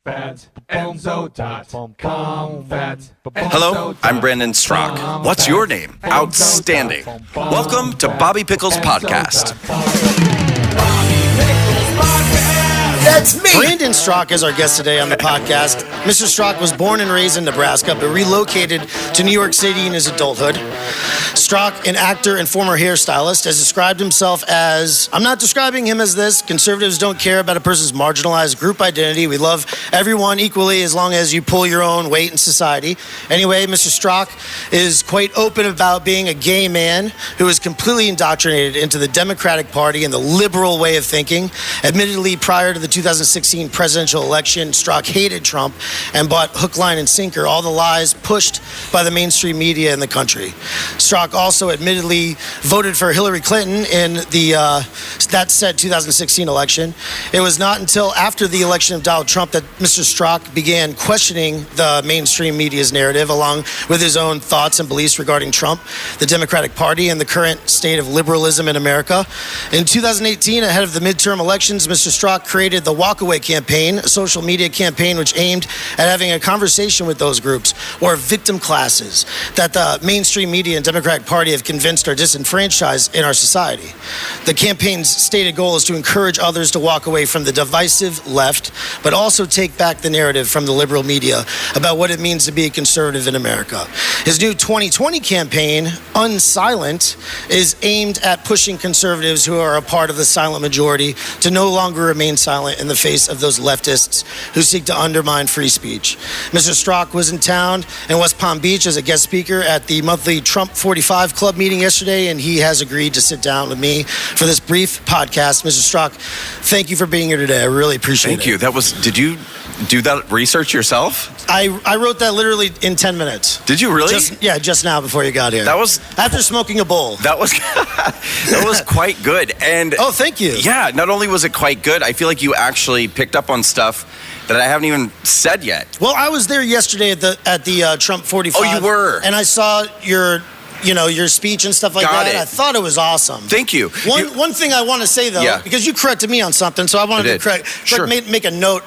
Hello, I'm Brandon Straka. What's your name? Outstanding. Welcome to Bobby Pickles Podcast. That's me! Brandon Straka is our guest today on the podcast. Mr. Straka was born and raised in Nebraska, but relocated to New York City in his adulthood. Straka, an actor and former hairstylist, has described himself as, I'm not describing him as this, conservatives don't care about a person's marginalized group identity. We love everyone equally as long as you pull your own weight in society. Anyway, Mr. Straka is quite open about being a gay man who is completely indoctrinated into the Democratic Party and the liberal way of thinking. Admittedly, prior to the 2016 presidential election, Straka hated Trump and bought hook, line, and sinker all the lies pushed by the mainstream media in the country. Straka also admittedly voted for Hillary Clinton in the that said 2016 election. It was not until after the election of Donald Trump that Mr. Straka began questioning the mainstream media's narrative along with his own thoughts and beliefs regarding Trump, the Democratic Party, and the current state of liberalism in America. In 2018, ahead of the midterm elections, Mr. Straka created the Walkaway campaign, a social media campaign which aimed at having a conversation with those groups or victim classes that the mainstream media and Democratic Party have convinced are disenfranchised in our society. The campaign's stated goal is to encourage others to walk away from the divisive left, but also take back the narrative from the liberal media about what it means to be a conservative in America. His new 2020 campaign, Unsilent, is aimed at pushing conservatives who are a part of the silent majority to no longer remain silent in the face of those leftists who seek to undermine free speech. Mr. Straka was in town in West Palm Beach as a guest speaker at the monthly Trump 45 Club meeting yesterday, and he has agreed to sit down with me for this brief podcast. Mr. Straka, thank you for being here today. I really appreciate it. Thank you. Did you do that research yourself? I wrote that literally in 10 minutes. Did you really? Just now before you got here. That was after smoking a bowl. That was quite good. And oh, thank you. Yeah, not only was it quite good, I feel like you actually picked up on stuff that I haven't even said yet. Well, I was there yesterday at the Trump 45. Oh, you were? And I saw your speech and stuff like that. I thought it was awesome. Thank you. One thing I want to say, though, because you corrected me on something, so I wanted to make a note.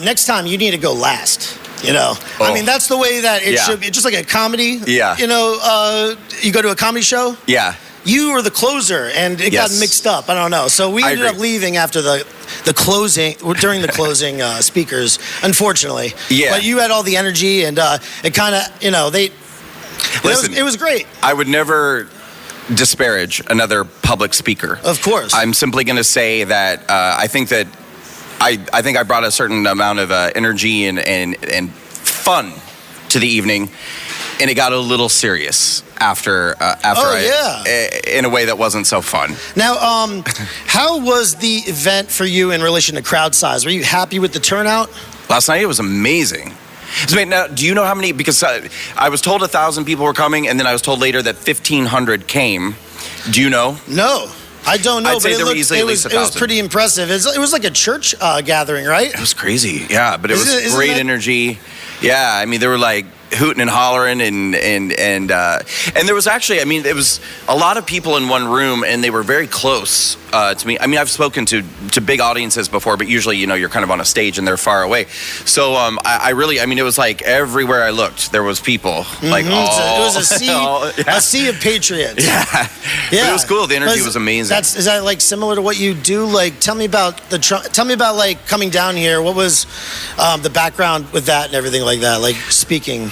Next time, you need to go last. I mean, that's the way that it should be. Just like a comedy. Yeah. You go to a comedy show. Yeah. You were the closer, and it got mixed up. I don't know. So we ended up leaving after the closing, during the closing speakers, unfortunately. Yeah. But you had all the energy, and it kind of, Listen, it was great. I would never disparage another public speaker. Of course. I'm simply going to say that I think that I think I brought a certain amount of energy and fun to the evening, and it got a little serious after in a way that wasn't so fun. Now, how was the event for you in relation to crowd size? Were you happy with the turnout? Last night it was amazing. Now, do you know how many? Because I was told 1,000 people were coming, and then I was told later that 1,500 came. Do you know? No. I don't know, I'd say there were easily at least 1,000. It was pretty impressive. It was like a church gathering, right? It was crazy, yeah, but it was great energy. Yeah, I mean, they were like hooting and hollering, and there was actually, I mean, it was a lot of people in one room, and they were very close to me. I mean, I've spoken to big audiences before, but usually, you're kind of on a stage and they're far away. So I really, I mean, it was like everywhere I looked, there was people. Like it was a sea of patriots. Yeah. But it was cool. The energy was amazing. Is that like similar to what you do? Like, tell me about like coming down here. What was the background with that and everything like that? Like speaking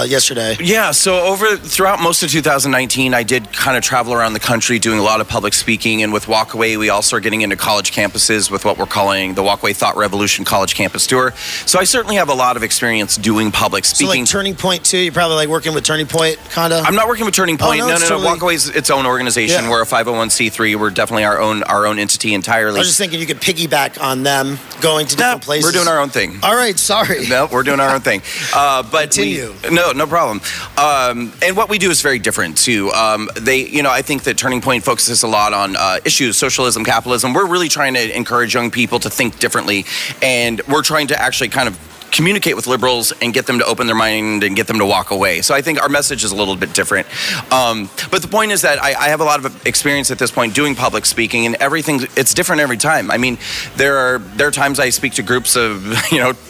yesterday. Yeah, so throughout most of 2019, I did kind of travel around the country doing a lot of public speaking, and with Walkaway, we also are getting into college campuses with what we're calling the Walkaway Thought Revolution College Campus Tour. So I certainly have a lot of experience doing public speaking. So like Turning Point too? You're probably like working with Turning Point, kind of? I'm not working with Turning Point. No. Walkaway's its own organization. Yeah. We're a 501c3. We're definitely our own entity entirely. I was just thinking you could piggyback on them going to different places. We're doing our own thing. All right, sorry. No, we're doing our own thing. But Continue. No problem. And what we do is very different too. I think that Turning Point focuses a lot on issues, socialism, capitalism. We're really trying to encourage young people to think differently, and we're trying to actually kind of communicate with liberals and get them to open their mind and get them to walk away. So I think our message is a little bit different. But the point is that I have a lot of experience at this point doing public speaking, and it's different every time. I mean, there are times I speak to groups of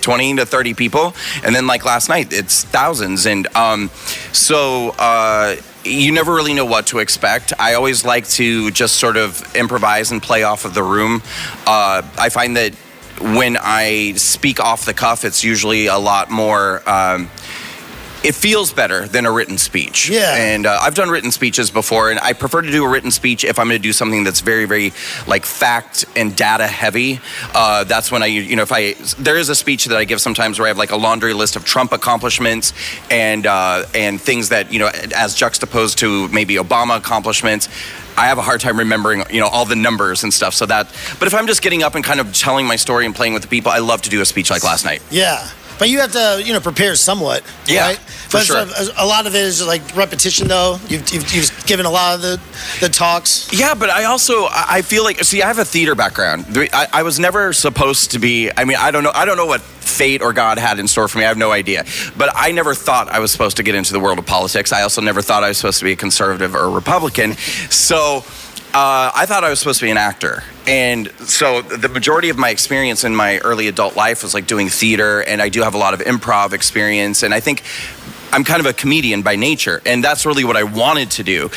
20 to 30 people, and then like last night it's thousands, and you never really know what to expect. I always like to just sort of improvise and play off of the room. I find that when I speak off the cuff, it's usually a lot more, it feels better than a written speech. Yeah. And I've done written speeches before, and I prefer to do a written speech if I'm going to do something that's very, very like fact and data heavy. That's when there is a speech that I give sometimes where I have like a laundry list of Trump accomplishments and things that, as juxtaposed to maybe Obama accomplishments. I have a hard time remembering, all the numbers and stuff. But if I'm just getting up and kind of telling my story and playing with the people, I love to do a speech like last night. Yeah. But you have to, prepare somewhat. Yeah, right? for sure. A lot of it is like repetition, though. You've given a lot of the talks. Yeah, but I feel like, I have a theater background. I was never supposed to be. I mean, I don't know what fate or God had in store for me. I have no idea. But I never thought I was supposed to get into the world of politics. I also never thought I was supposed to be a conservative or a Republican. So I thought I was supposed to be an actor. And so the majority of my experience in my early adult life was like doing theater, and I do have a lot of improv experience, and I think I'm kind of a comedian by nature, and that's really what I wanted to do.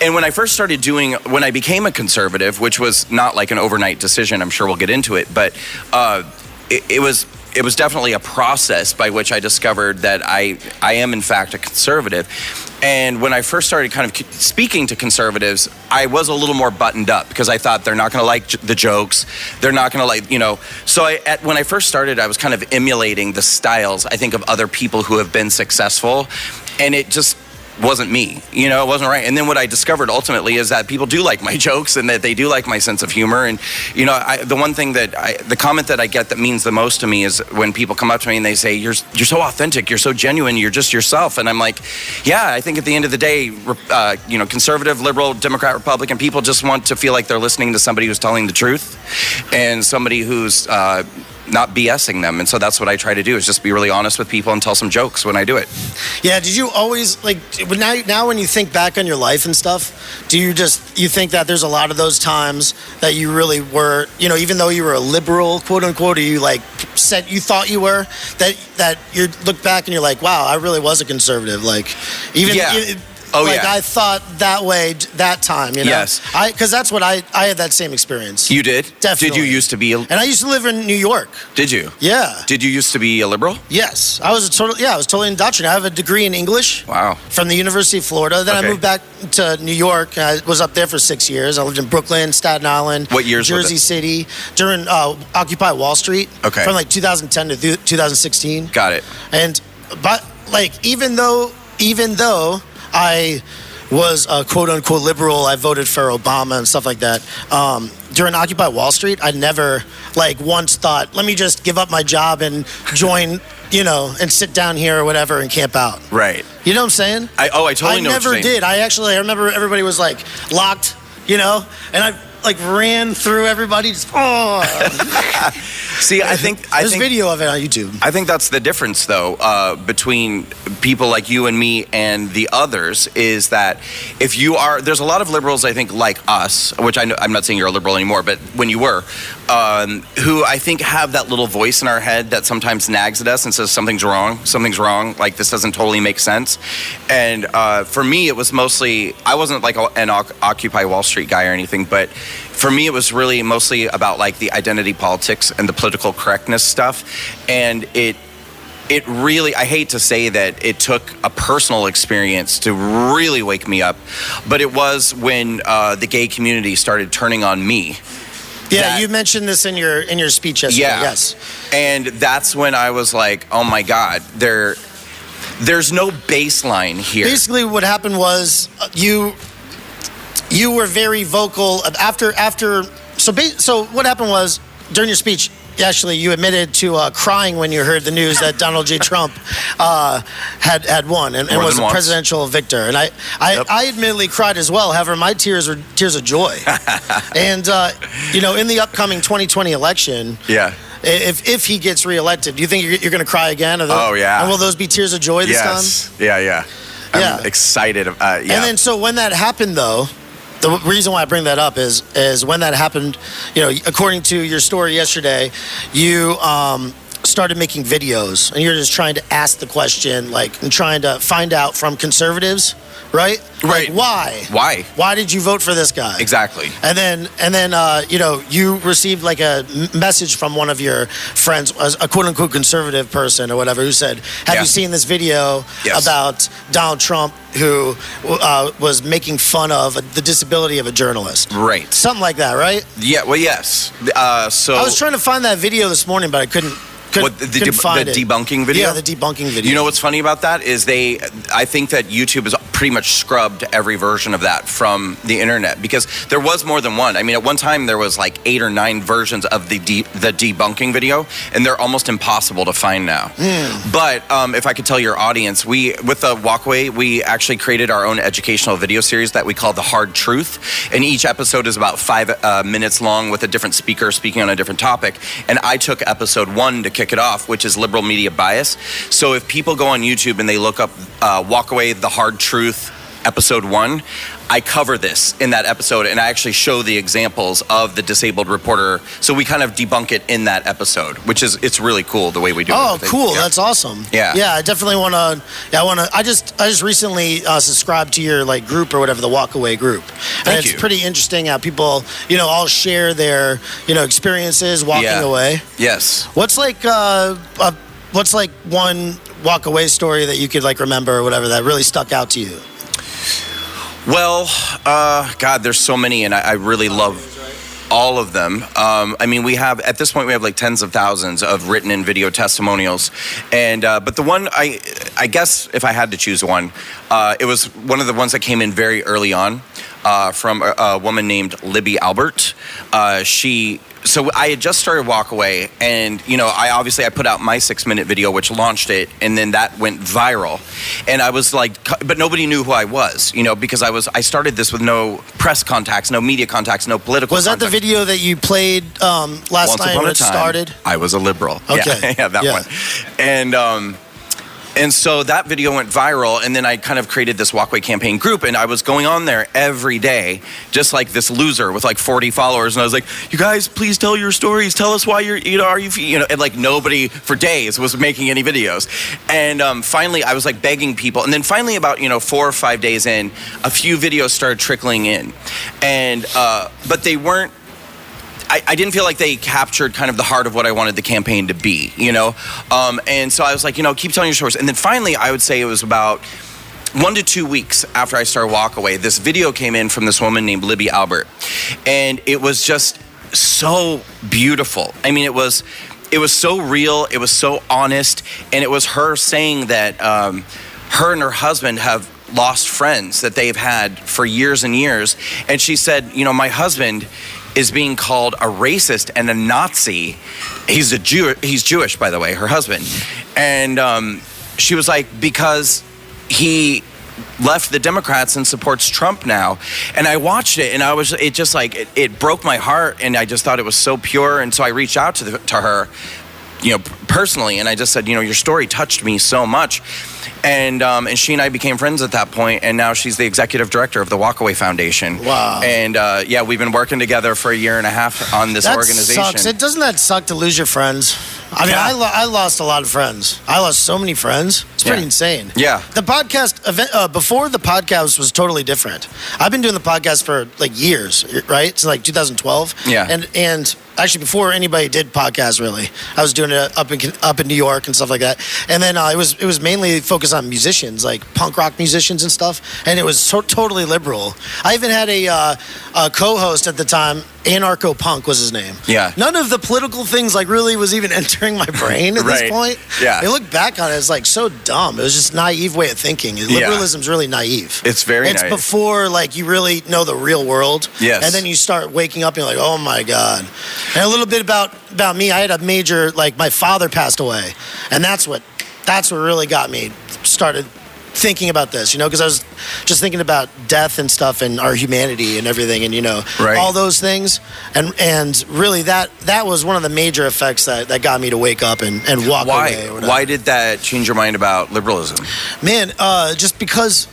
And when I became a conservative, which was not like an overnight decision, I'm sure we'll get into it, but it was definitely a process by which I discovered that I am in fact a conservative. And when I first started kind of speaking to conservatives, I was a little more buttoned up because I thought they're not going to like the jokes. They're not going to like, So when I first started, I was kind of emulating the styles, I think, of other people who have been successful. And it just wasn't me, it wasn't right. And then what I discovered ultimately is that people do like my jokes and that they do like my sense of humor. And, the comment that I get that means the most to me is when people come up to me and they say, you're so authentic, you're so genuine, you're just yourself. And I'm like, yeah, I think at the end of the day, conservative, liberal, Democrat, Republican, people just want to feel like they're listening to somebody who's telling the truth and somebody who's not BSing them. And so that's what I try to do, is just be really honest with people and tell some jokes when I do it. Yeah, did you always, now when you think back on your life and stuff, do you think that there's a lot of those times that you really were, even though you were a liberal, quote unquote, or you said you thought you were, that you look back and you're like, wow, I really was a conservative. I thought that way that time, Yes. Because that's what I had that same experience. You did? Definitely. Did you used to be And I used to live in New York. Did you? Yeah. Did you used to be a liberal? Yes. I was totally indoctrinated. I have a degree in English. Wow. From the University of Florida. Then I moved back to New York. I was up there for 6 years. I lived in Brooklyn, Staten Island. What years Jersey City. During Occupy Wall Street. Okay. From 2010 to 2016. Got it. But even though I was a quote-unquote liberal, I voted for Obama and stuff like that. During Occupy Wall Street, I never once thought, let me just give up my job and join, and sit down here or whatever and camp out. Right. You know what I'm saying? I totally know what you're saying. I never did. I remember everybody was locked, and I ran through everybody. See, I think there's video of it on YouTube. I think that's the difference, though, between people like you and me and the others, is that there's a lot of liberals, I think, like us, which I'm not saying you're a liberal anymore, but when you were, who I think have that little voice in our head that sometimes nags at us and says something's wrong, this doesn't totally make sense. And for me, it was mostly, I wasn't an Occupy Wall Street guy or anything, but for me, it was really mostly about the identity politics and the political correctness stuff. And it really, I hate to say that it took a personal experience to really wake me up, but it was when the gay community started turning on me. Yeah, you mentioned this in your speech yesterday. Yeah. Yes. And that's when I was like, oh my God, there's no baseline here. Basically, what happened was you were very vocal after. So what happened was, during your speech, actually, you admitted to crying when you heard the news that Donald J. Trump had won and was the presidential victor. And I admittedly cried as well. However, my tears were tears of joy. And in the upcoming 2020 election, yeah, if he gets reelected, do you think you're going to cry again? Oh, yeah. And will those be tears of joy this time? Yeah. I'm excited. Yeah. And then so when that happened, though, the reason why I bring that up is when that happened, according to your story yesterday, you started making videos and you're just trying to ask the question, and trying to find out from conservatives, right? Right. Why? Why did you vote for this guy? Exactly. And then you received a message from one of your friends, a quote unquote conservative person or whatever, who said, "Have you seen this video about Donald Trump who was making fun of the disability of a journalist?" Right. Something like that, right? Yeah. Well, yes. So I was trying to find that video this morning, but I couldn't find it. The debunking video? Yeah, the debunking video. You know what's funny about that is I think that YouTube has pretty much scrubbed every version of that from the internet, because there was more than one. I mean, at one time there was 8 or 9 versions of the debunking video, and they're almost impossible to find now. But if I could tell your audience, with the Walkaway, we actually created our own educational video series that we call The Hard Truth, and each episode is about 5 minutes long with a different speaker speaking on a different topic. And I took episode 1 to kick it off, which is liberal media bias. So if people go on YouTube and they look up Walkaway, The Hard Truth, episode 1, I cover this in that episode, and I actually show the examples of the disabled reporter. So we kind of debunk it in that episode, it's really cool the way we do it. Oh, cool. Yeah. That's awesome. Yeah. Yeah, I definitely want to, I just recently subscribed to your group or whatever, the Walkaway group. And it's pretty interesting how people, all share their, experiences walking away. Yes. What's one walk-away story that you could remember or whatever that really stuck out to you? Well, God, there's so many, and I really love all of them. I mean, at this point we have tens of thousands of written and video testimonials, and but the one I guess if I had to choose one, it was one of the ones that came in very early on from a woman named Libby Albert. So I had just started Walkaway, and I put out my 6-minute video, which launched it, and then that went viral. And I was but nobody knew who I was, because I started this with no press contacts, no media contacts, no political. Was that the video that you played last night when it started? I was a liberal. Okay, yeah, that one, and so that video went viral, and then I kind of created this Walkaway campaign group, and I was going on there every day, just like this loser with 40 followers, and I was like, "You guys, please tell your stories. Tell us why and nobody for days was making any videos, and finally I was begging people, and then finally about 4 or 5 days in, a few videos started trickling in, and but they weren't. I didn't feel like they captured kind of the heart of what I wanted the campaign to be, and so I was keep telling your stories. And then finally, I would say it was about 1 to 2 weeks after I started Walkaway, this video came in from this woman named Libby Albert, and it was just so beautiful. I mean, it was so real, it was so honest, and it was her saying that her and her husband have lost friends that they've had for years and years, and she said, my husband is being called a racist and a Nazi. He's Jewish, by the way, her husband. And she was because he left the Democrats and supports Trump now. And I watched it, and it broke my heart, and I just thought it was so pure. And so I reached out to her, personally, and I just said, your story touched me so much. And she and I became friends at that point, and now she's the executive director of the Walkaway Foundation. Wow. And we've been working together for 1.5 years on this organization. Sucks. Doesn't that suck to lose your friends? I mean, I lost a lot of friends. I lost so many friends. It's pretty insane. Yeah. The podcast event before the podcast was totally different. I've been doing the podcast for years, right? It's 2012. Yeah. And actually, before anybody did podcasts, really, I was doing it up in New York and stuff like that. And then it was mainly focused on musicians, punk rock musicians and stuff. And it was totally liberal. I even had a co-host at the time. Anarcho Punk was his name. Yeah. None of the political things really was even entering my brain at this point. Yeah. I look back on it, it's so dumb. It was just naive way of thinking. Liberalism's really naive. It's very naive. It's before you really know the real world. Yes. And then you start waking up and you're oh my God. And a little bit about me, I had a major, my father passed away. And that's what really got me started thinking about this, because I was just thinking about death and stuff and our humanity and everything, and all those things, and really that was one of the major effects that got me to wake up and walk away. Or why did that change your mind about liberalism? Man, just because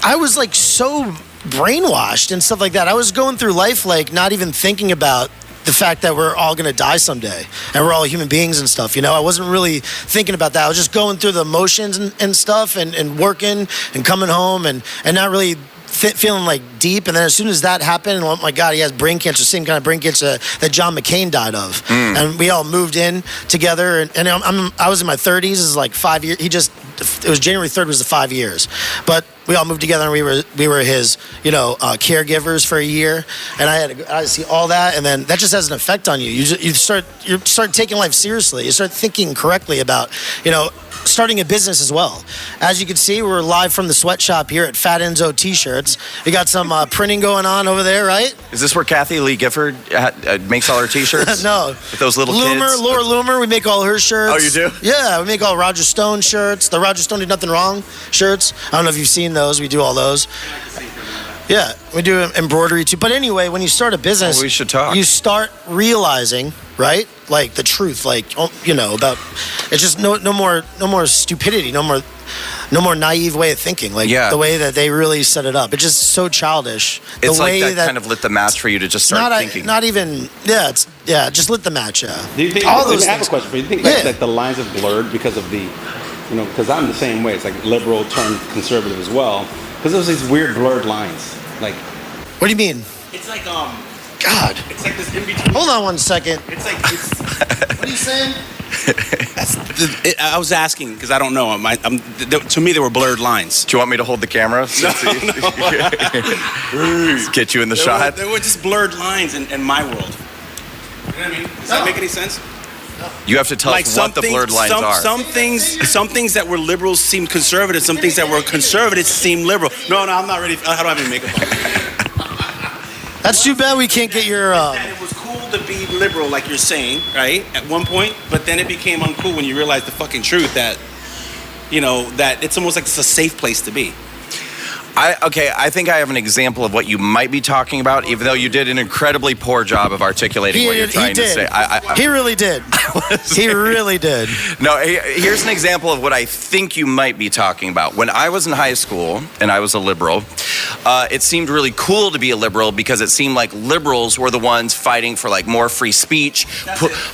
I was like so brainwashed and stuff like that. I was going through life like not even thinking about the fact that we're all going to die someday and we're all human beings and stuff. I wasn't really thinking about that. I was just going through the motions and stuff and working and coming home and not really feeling like deep. And then as soon as that happened, oh my God, he has brain cancer, same kind of brain cancer that John McCain died of. And we all moved in together. And I was in my 30s. It was like 5 years. It was January 3rd was the 5 years. But we all moved together and we were his, caregivers for a year. And I had to see all that. And then that just has an effect on you. You start taking life seriously. You start thinking correctly about, starting a business as well. As you can see, we're live from the sweatshop here at Fat Enzo T-shirts. We got some printing going on over there, right? Is this where Kathy Lee Gifford makes all her T-shirts? No. With those little kids? Laura Loomer, we make all her shirts. Oh, you do? Yeah, we make all Roger Stone shirts. The Roger Stone Did Nothing Wrong shirts. I don't know if you've seen those. We do all those. Yeah, we do embroidery too. But anyway, when you start a business, we should talk. You start realizing, right? Like the truth, about it's just no more stupidity, no more naive way of thinking. Like the way that they really set it up. It's just so childish. It's the way that kind of lit the match for you to just start thinking. Just lit the match. Yeah. Do you think? All those I have a question for you. Do you think that the lines have blurred because of the, because I'm the same way. It's like liberal turned conservative as well. Because there's these weird blurred lines. Like, what do you mean? It's like God. It's like this in between. Hold on one second. It's like what are you saying? I was asking because I don't know. To me, there were blurred lines. Do you want me to hold the camera? Get you in the shot. There were just blurred lines in my world. You know what I mean? Does that make any sense? You have to tell us what the blurred lines are. Some things that were liberals seem conservative. Some things that were conservatives seem liberal. No, I'm not ready. I don't have any makeup on. That's too bad we can't get your... It was cool to be liberal, like you're saying, right? At one point, but then it became uncool when you realized the fucking truth that, that it's almost like it's a safe place to be. I think I have an example of what you might be talking about, even though you did an incredibly poor job of articulating what you're trying to say. He really did. He really did. No, here's an example of what I think you might be talking about. When I was in high school and I was a liberal, it seemed really cool to be a liberal because it seemed like liberals were the ones fighting for like more free speech,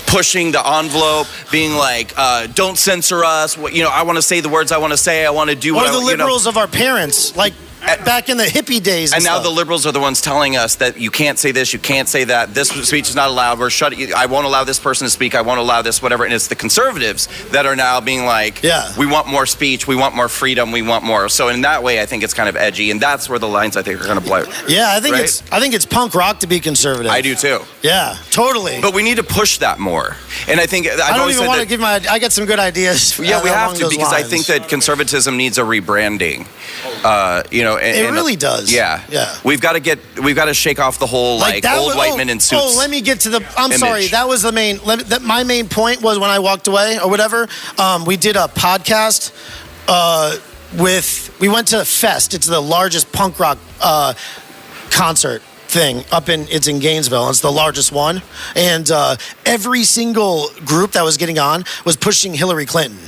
pushing the envelope, being like, don't censor us. I want to say the words I want to say. I want to do what I want. Or the liberals of our parents, like back in the hippie days. And now the liberals are the ones telling us that you can't say this, you can't say that, this speech is not allowed, I won't allow this person to speak, I won't allow this, whatever. And it's the conservatives that are now being like, we want more speech, we want more freedom, we want more. So in that way, I think it's kind of edgy, and that's where the lines I think are going to blur. Yeah, I think it's punk rock to be conservative. I do too. Yeah, totally. But we need to push that more. And I think I don't even want to give I got some good ideas. Yeah, we have to because I think that conservatism needs a rebranding. It really does. Yeah. We've got to shake off the whole old white men in suits. Let me get to the. I'm sorry. That was the main. My main point was when I walked away or whatever. We did a podcast. We went to Fest. It's the largest punk rock concert thing it's in Gainesville. It's the largest one, and every single group that was getting on was pushing Hillary Clinton.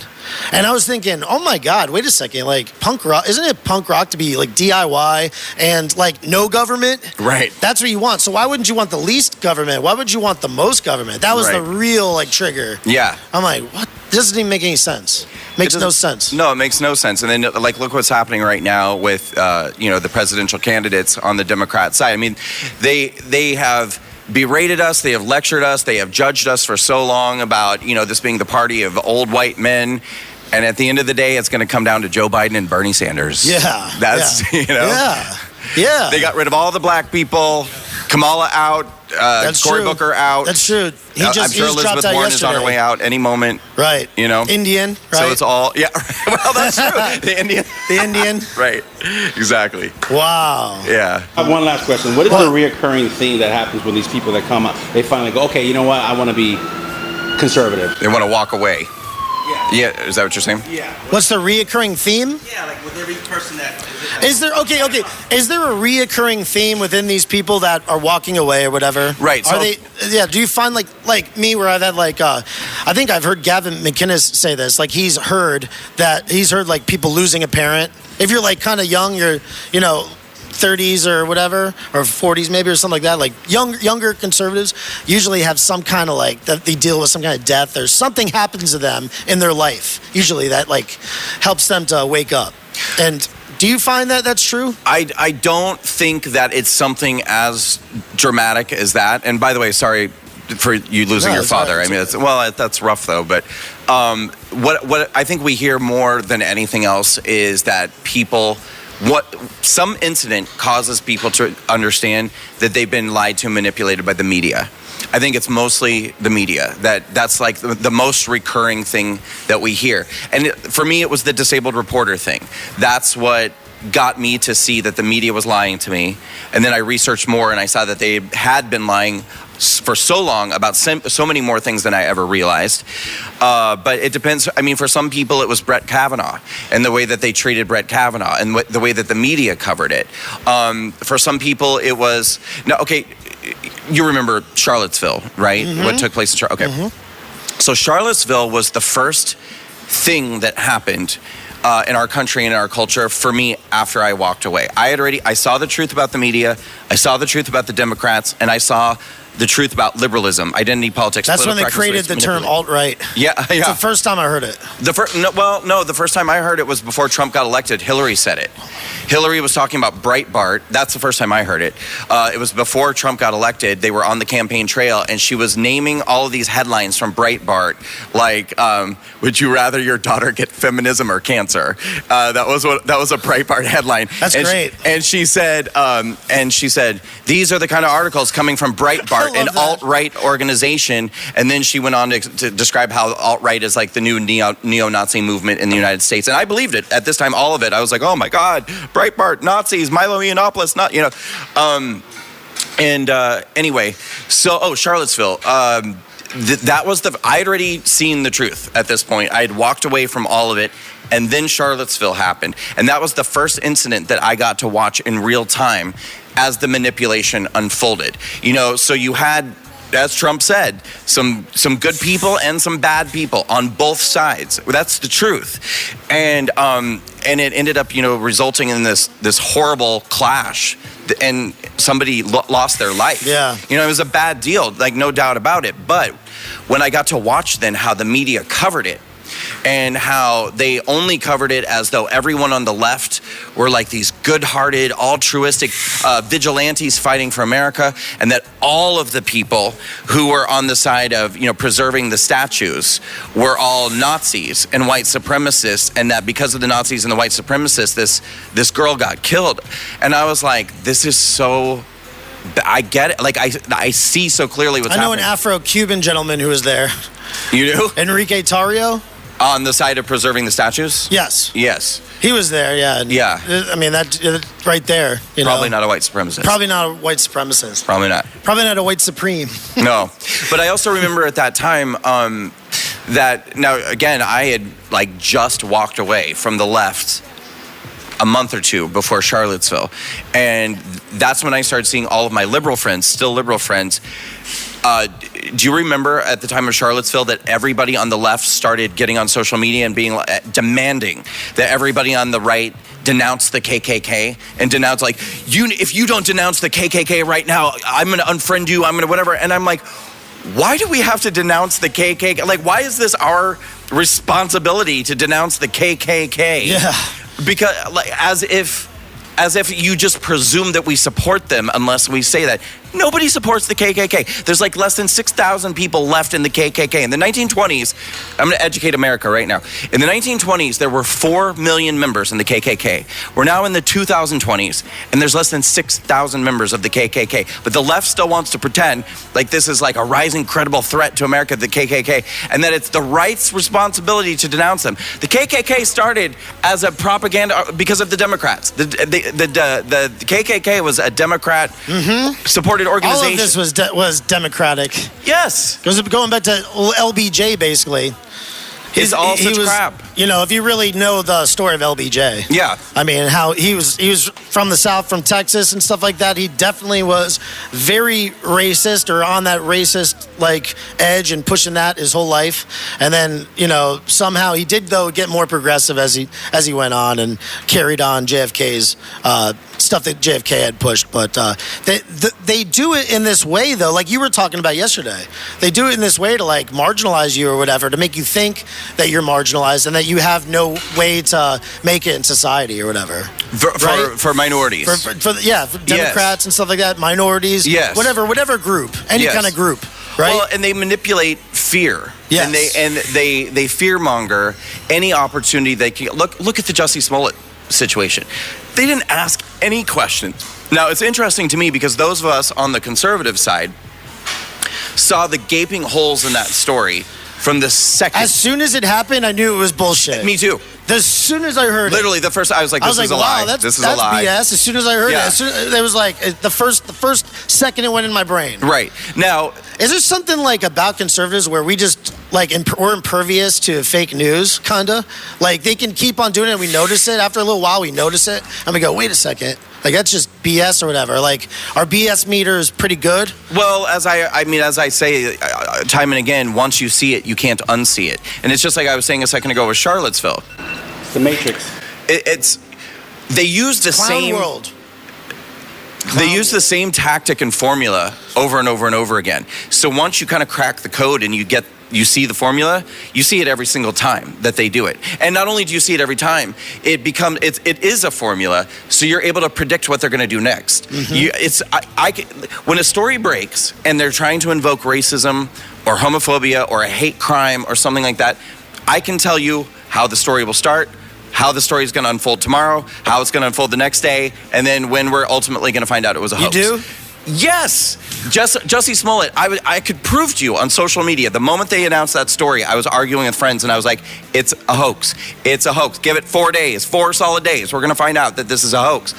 And I was thinking, oh my God, wait a second, like punk rock, isn't it punk rock to be like DIY and like no government? Right. That's what you want. So why wouldn't you want the least government? Why would you want the most government? That was the real like trigger. Yeah. I'm like, what? This doesn't even make any sense. Makes no sense. No, it makes no sense. And then like look what's happening right now with the presidential candidates on the Democrat side. I mean, they have berated us, they have lectured us, they have judged us for so long about, this being the party of old white men. And at the end of the day, it's going to come down to Joe Biden and Bernie Sanders. Yeah. That's, Yeah. They got rid of all the black people, Kamala out, Cory Booker out. That's true. I'm sure Elizabeth Warren is on her way out any moment. Right. Indian, right? So it's all, well, that's true. The Indian. Right. Exactly. Wow. Yeah. I have one last question. What is the reoccurring thing that happens when these people that come out, they finally go, okay, you know what, I want to be conservative? They want to walk away. Yeah, is that what you're saying? Yeah. What's the reoccurring theme? Yeah, like with every person that. Is there Is there a reoccurring theme within these people that are walking away or whatever? Right. Are they? Yeah. Do you find like me where I've had I think I've heard Gavin McInnes say this. Like he's heard like people losing a parent. If you're like kind of young, you're 30s or whatever, or 40s maybe, or something like that. Like younger conservatives usually have some kind of that they deal with some kind of death or something happens to them in their life. Usually that helps them to wake up. And do you find that that's true? I don't think that it's something as dramatic as that. And by the way, sorry for you losing your father. Right. I mean, that's rough though. But what I think we hear more than anything else is that some incident causes people to understand that they've been lied to and manipulated by the media. I think it's mostly the media. That's like the most recurring thing that we hear. And for me, it was the disabled reporter thing. That's what got me to see that the media was lying to me. And then I researched more and I saw that they had been lying for so long about so many more things than I ever realized. But it depends. I mean, for some people, it was Brett Kavanaugh and the way that they treated Brett Kavanaugh and the way that the media covered it. For some people, it was... No, okay, you remember Charlottesville, right? Mm-hmm. What took place in Charlottesville? Okay. Mm-hmm. So Charlottesville was the first thing that happened in our country and in our culture for me after I walked away. I saw the truth about the media, I saw the truth about the Democrats, and I saw the truth about liberalism, identity politics. That's when they created the term alt-right. Yeah. It's the first time I heard it. The first time I heard it was before Trump got elected. Hillary said it. Hillary was talking about Breitbart. That's the first time I heard it. It was before Trump got elected. They were on the campaign trail, and she was naming all of these headlines from Breitbart, like, "Would you rather your daughter get feminism or cancer?" That was a Breitbart headline. That's great. And she said, "These are the kind of articles coming from Breitbart." An alt-right organization, and then she went on to describe how alt-right is like the new neo-Nazi movement in the United States, and I believed it at this time, all of it. I was like, oh my God, Breitbart, Nazis, Milo Yiannopoulos, anyway, so Charlottesville. That was I had already seen the truth at this point. I had walked away from all of it, and then Charlottesville happened, and that was the first incident that I got to watch in real time as the manipulation unfolded. So you had, as Trump said, some good people and some bad people on both sides. That's the truth. And it ended up, resulting in this horrible clash, and somebody lost their life. Yeah. It was a bad deal, like no doubt about it. But when I got to watch then how the media covered it, and how they only covered it as though everyone on the left were like these good-hearted, altruistic vigilantes fighting for America, and that all of the people who were on the side of preserving the statues were all Nazis and white supremacists, and that because of the Nazis and the white supremacists, this girl got killed. And I was like, this is so... I get it. Like, I see so clearly what's happening. I know an Afro-Cuban gentleman who was there. You do? Enrique Tarrio? On the side of preserving the statues? Yes. Yes. He was there, yeah. Yeah. I mean, that right there. Probably not a white supremacist. Probably not a white supremacist. Probably not. Probably not a white supreme. No. But I also remember at that time that, now, again, I had just walked away from the left a month or two before Charlottesville. And that's when I started seeing all of my liberal friends, still liberal friends. Do you remember at the time of Charlottesville that everybody on the left started getting on social media and being demanding that everybody on the right denounce the KKK and denounce if you don't denounce the KKK right now, I'm going to unfriend you, I'm going to whatever. And I'm like, why do we have to denounce the KKK? Like, why is this our responsibility to denounce the KKK? Yeah. Because as if you just presume that we support them unless we say that. Nobody supports the KKK. There's less than 6,000 people left in the KKK. In the 1920s, I'm going to educate America right now. In the 1920s, there were 4 million members in the KKK. We're now in the 2020s, and there's less than 6,000 members of the KKK. But the left still wants to pretend like this is a rising credible threat to America, the KKK, and that it's the right's responsibility to denounce them. The KKK started as a propaganda because of the Democrats. The KKK was a Democrat-supported organization. All of this was democratic. Yes. Going back to LBJ, basically. It's all such crap. You know, if you really know the story of LBJ. Yeah. I mean, how he was from the South, from Texas and stuff like that. He definitely was very racist, or on that racist like edge, and pushing that his whole life. And then, you know, somehow he did though get more progressive as he went on and carried on JFK's stuff that JFK had pushed. But they do it in this way though, like you were talking about yesterday. They do it in this way to like marginalize you or whatever, to make you think that you're marginalized and that you have no way to make it in society or whatever. For minorities. For Democrats and stuff like that, minorities, whatever group, any kind of group, right? Well, and they manipulate fear. Yes. And they fearmonger any opportunity they can. Look at the Jussie Smollett situation. They didn't ask any questions. Now, it's interesting to me because those of us on the conservative side saw the gaping holes in that story from the second. As soon as it happened, I knew it was bullshit. Me too. As soon as I heard Literally, the first, I was like, this is a lie. This is a lie. BS. As soon as I heard it, it was like the first second it went in my brain. Right. Now, is there something like about conservatives where we just like we're impervious to fake news, kinda? Like they can keep on doing it and we notice it. After a little while, we notice it and we go, wait a second. Like that's just BS or whatever. Like our BS meter is pretty good. Well, as I say time and again, once you see it, you can't unsee it. And it's just like I was saying a second ago with Charlottesville. The Matrix. They use the same world. They use the same tactic and formula over and over and over again. So once you kind of crack the code and you see the formula, you see it every single time that they do it. And not only do you see it every time, it is a formula, so you're able to predict what they're going to do next. Mm-hmm. When a story breaks and they're trying to invoke racism or homophobia or a hate crime or something like that, I can tell you how the story will start, how the story is going to unfold tomorrow, how it's going to unfold the next day, and then when we're ultimately going to find out it was a hoax. You do? Yes. Jussie Smollett, I could prove to you on social media, the moment they announced that story, I was arguing with friends and I was like, it's a hoax. It's a hoax. Give it 4 days, 4 solid days. We're going to find out that this is a hoax.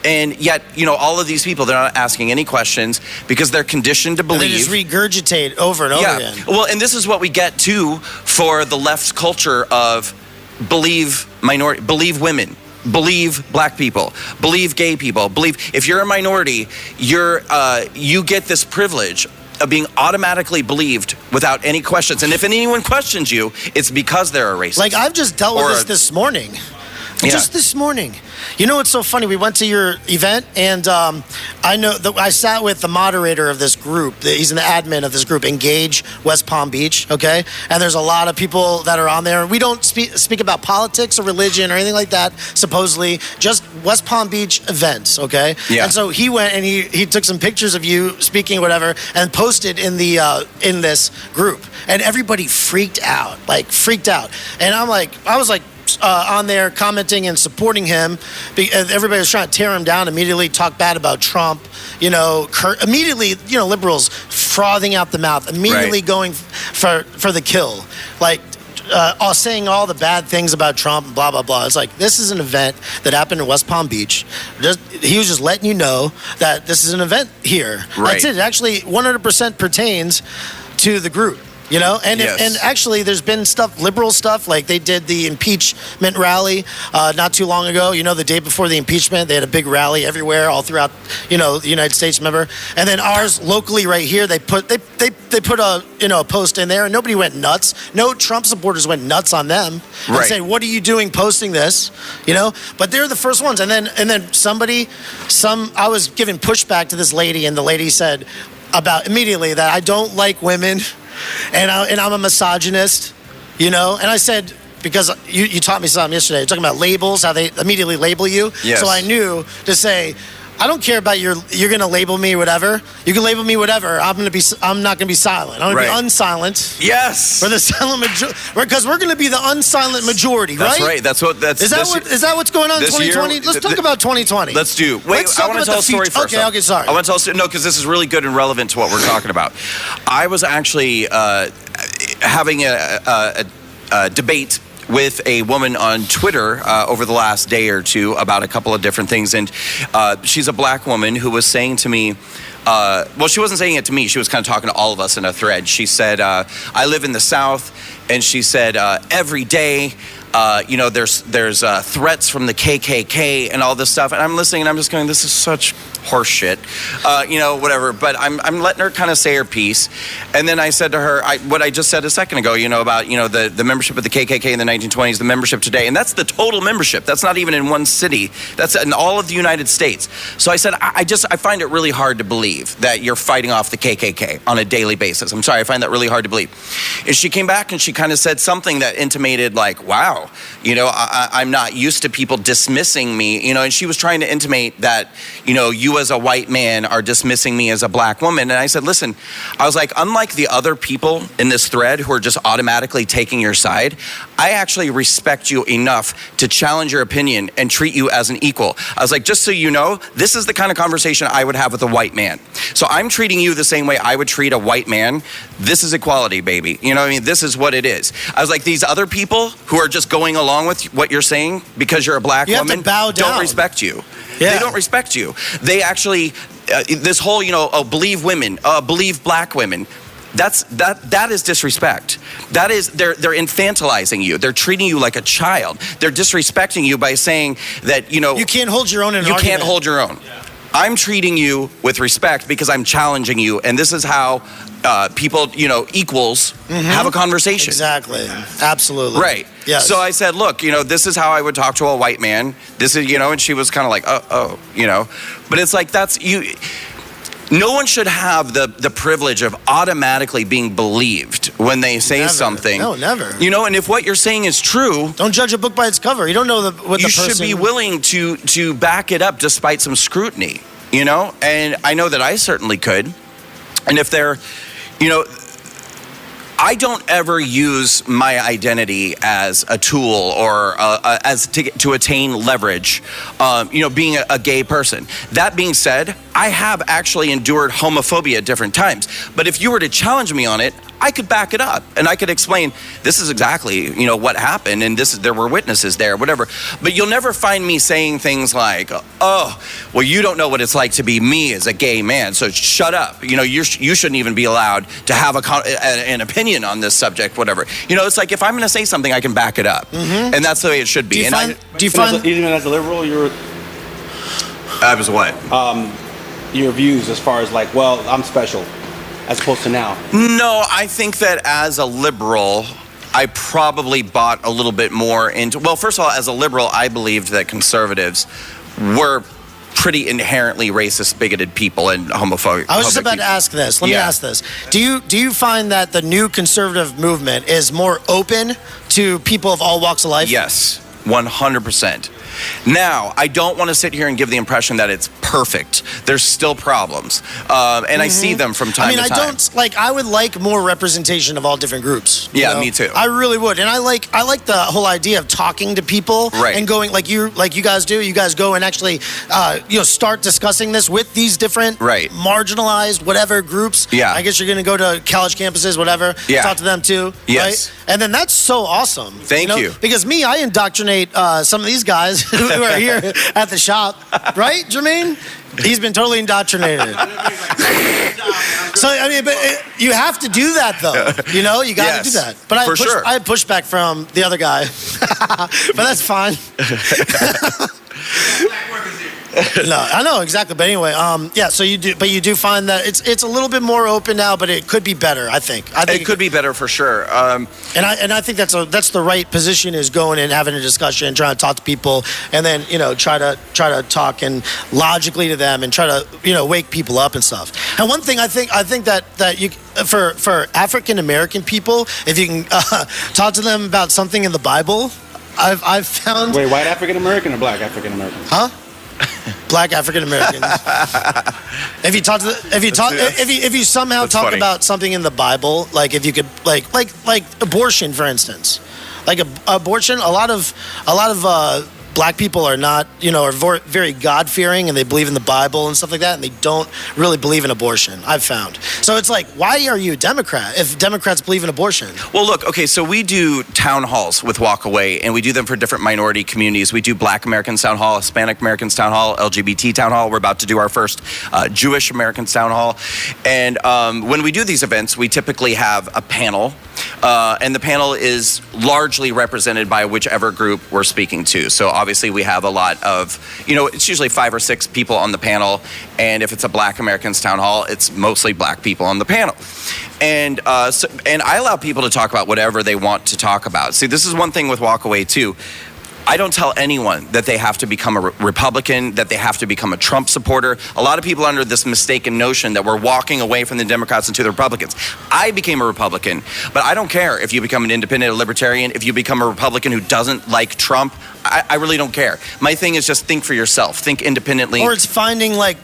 And yet, you know, all of these people, they're not asking any questions because they're conditioned to believe. And they just regurgitate over and over again. Well, and this is what we get too for the left's culture of believe women. Believe black people, believe gay people, believe if you're a minority, you get this privilege of being automatically believed without any questions. And if anyone questions you, it's because they're a racist. Like I've just dealt with this morning. Just this morning. You know what's so funny? We went to your event, and I know that I sat with the moderator of this group. He's an admin of this group, Engage West Palm Beach, okay? And there's a lot of people that are on there. We don't speak about politics or religion or anything like that, supposedly, just West Palm Beach events, okay? Yeah. And so he went and he took some pictures of you speaking, whatever, and posted in in this group. And everybody freaked out. And I was like, on there commenting and supporting him. Everybody was trying to tear him down, immediately talk bad about Trump, immediately, liberals frothing out the mouth, immediately going for the kill, like saying all the bad things about Trump and blah, blah, blah. It's like, this is an event that happened in West Palm Beach. He was just letting you know that this is an event here. Right. That's it. It actually 100% pertains to the group. And actually there's been liberal stuff, like they did the impeachment rally not too long ago. The day before the impeachment, they had a big rally everywhere, all throughout, the United States, remember? And then ours locally right here, they put a post in there and nobody went nuts. No Trump supporters went nuts on them and saying, what are you doing posting this? But they're the first ones. And then I was giving pushback to this lady, and the lady said immediately that I don't like women. And I'm a misogynist, and I said, because you taught me something yesterday, talking about labels, how they immediately label you. Yes. So I knew to say, I don't care about you're going to label me whatever. You can label me whatever. I'm not going to be silent. I'm going to be unsilent. Yes. For the silent majority, because we're going to be the unsilent majority, right? That's right. Is that what's going on in 2020? Let's talk about 2020. Let's do. Wait, I want to tell a story first. Okay, sorry. I want to tell no, because this is really good and relevant to what we're talking about. I was actually having a debate with a woman on Twitter over the last day or two about a couple of different things, and she's a black woman who was saying to me, well, she wasn't saying it to me. She was kind of talking to all of us in a thread. She said, I live in the South, and she said, every day, there's threats from the KKK and all this stuff. And I'm listening, and I'm just going, this is such horse shit, whatever. But I'm letting her kind of say her piece. And then I said to her, what I just said a second ago, about, the membership of the KKK in the 1920s, the membership today. And that's the total membership. That's not even in one city. That's in all of the United States. So I said, I find it really hard to believe that you're fighting off the KKK on a daily basis. I'm sorry, I find that really hard to believe. And she came back and she kind of said something that intimated like, wow, I'm not used to people dismissing me, and she was trying to intimate that, you as a white man are dismissing me as a black woman. And I said, listen, I was like, unlike the other people in this thread who are just automatically taking your side, I actually respect you enough to challenge your opinion and treat you as an equal. I was like, just so you know, this is the kind of conversation I would have with a white man. So I'm treating you the same way I would treat a white man. This is equality, baby. This is what it is. I was like, these other people who are just going along with what you're saying because you're a black woman don't respect you. Yeah. They don't respect you. They actually, this whole, believe women, believe black women. That is disrespect. That is, they're infantilizing you. They're treating you like a child. They're disrespecting you by saying that, you can't hold your own in an argument. You can't hold your own. Yeah. I'm treating you with respect because I'm challenging you, and this is how people, equals have a conversation. Exactly. Absolutely. Right. Yes. So I said, look, this is how I would talk to a white man. This is, and she was kind of like, but it's like, that's you. No one should have the privilege of automatically being believed when they say something. No, never. And if what you're saying is true, don't judge a book by its cover. You don't know what the person. You should be willing to back it up despite some scrutiny. And I know that I certainly could. And if they're, I don't ever use my identity as a tool or as to attain leverage, being a gay person. That being said, I have actually endured homophobia at different times. But if you were to challenge me on it, I could back it up and I could explain this is exactly, what happened and there were witnesses there, whatever. But you'll never find me saying things like, oh, well, you don't know what it's like to be me as a gay man, so shut up. You shouldn't even be allowed to have an opinion on this subject, whatever. It's like if I'm going to say something, I can back it up. Mm-hmm. And that's the way it should be. Even as a liberal, I was what? Your views as far as like, well, I'm special. As opposed to now? No, I think that as a liberal, I probably bought a little bit more into... Well, first of all, as a liberal, I believed that conservatives were pretty inherently racist, bigoted people and homophobic. I was just about to ask this. Let me ask this. Do you find that the new conservative movement is more open to people of all walks of life? Yes, 100%. Now, I don't want to sit here and give the impression that it's perfect. There's still problems. And I see them from time to time. I would like more representation of all different groups. Yeah, me too. I really would. And I like the whole idea of talking to people and going like you guys do. You guys go and actually start discussing this with these different marginalized whatever groups. Yeah. I guess you're going to go to college campuses, whatever. Yeah. Talk to them too. Yes. Right? And then that's so awesome. Thank you. Because I indoctrinate some of these guys who are here at the shop, right, Jermaine? He's been totally indoctrinated. So but you have to do that though. You got to do that. But I had pushback from the other guy, but that's fine. No, I know exactly, but anyway, so you do find that it's a little bit more open now, but it could be better. I think it could be better for sure. And I think that's the right position, is going and having a discussion, trying to talk to people, and then try to talk and logically to them, and try to wake people up and stuff. And one thing I think that you for African American people, if you can talk to them about something in the Bible, I've found. Wait, white African American or black African American? Huh? Black African Americans. If you somehow talk about something in the Bible, like if you could like abortion, for instance, like abortion, a lot of black people are not, are very God-fearing, and they believe in the Bible and stuff like that, and they don't really believe in abortion, I've found. So it's like, why are you a Democrat if Democrats believe in abortion? Well, look, okay, so we do town halls with Walkaway, and we do them for different minority communities. We do Black Americans Town Hall, Hispanic Americans Town Hall, LGBT Town Hall. We're about to do our first Jewish Americans Town Hall. And when we do these events, we typically have a panel, and the panel is largely represented by whichever group we're speaking to. So obviously we have a lot of, it's usually 5 or 6 people on the panel, and if it's a Black Americans Town Hall, it's mostly black people on the panel. And and I allow people to talk about whatever they want to talk about. See, this is one thing with Walkaway too. I don't tell anyone that they have to become a Republican, that they have to become a Trump supporter. A lot of people are under this mistaken notion that we're walking away from the Democrats and to the Republicans. I became a Republican, but I don't care if you become an independent, a libertarian, if you become a Republican who doesn't like Trump. I really don't care. My thing is just think for yourself, think independently. Or it's finding like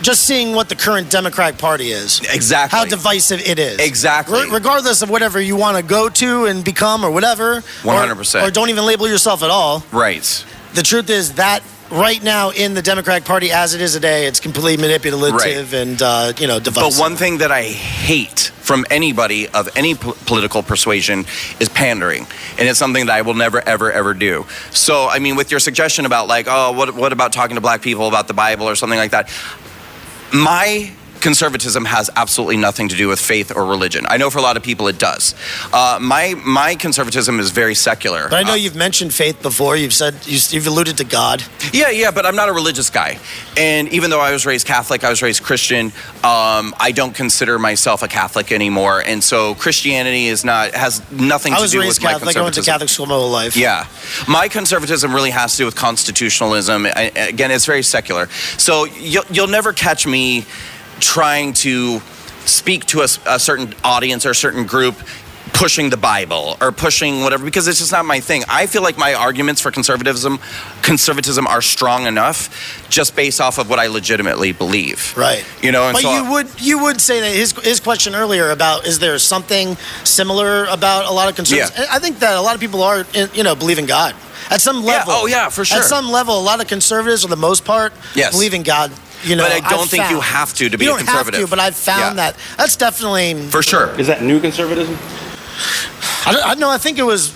just seeing what the current Democratic Party is. Exactly. How divisive it is. Exactly. Regardless of whatever you want to go to and become or whatever. 100%. Or don't even label yourself at all. Right. The truth is that right now in the Democratic Party as it is today, it's completely manipulative and, divisive. But one thing that I hate from anybody of any political persuasion is pandering. And it's something that I will never, ever, ever do. So, I mean, with your suggestion about like, oh, what about talking to black people about the Bible or something like that? My conservatism has absolutely nothing to do with faith or religion. I know for a lot of people it does. My conservatism is very secular. But I know you've mentioned faith before. You've alluded to God. Yeah, but I'm not a religious guy. And even though I was raised Catholic, I was raised Christian, I don't consider myself a Catholic anymore. And so Christianity has nothing to do with my conservatism. I was raised Catholic. I went to Catholic school my whole life. Yeah. My conservatism really has to do with constitutionalism. Again, it's very secular. So you'll never catch me trying to speak to a certain audience or a certain group pushing the Bible or pushing whatever, because it's just not my thing. I feel like my arguments for conservatism are strong enough just based off of what I legitimately believe. Right. And but so you would say that his question earlier about is there something similar about a lot of conservatives? Yeah. I think that a lot of people are believe in God at some level. Yeah. Oh yeah, for sure. At some level, a lot of conservatives, for the most part, believe in God. But I don't think you have to be a conservative. You don't have to, but I've found that's definitely for sure. Is that new conservatism? I think it was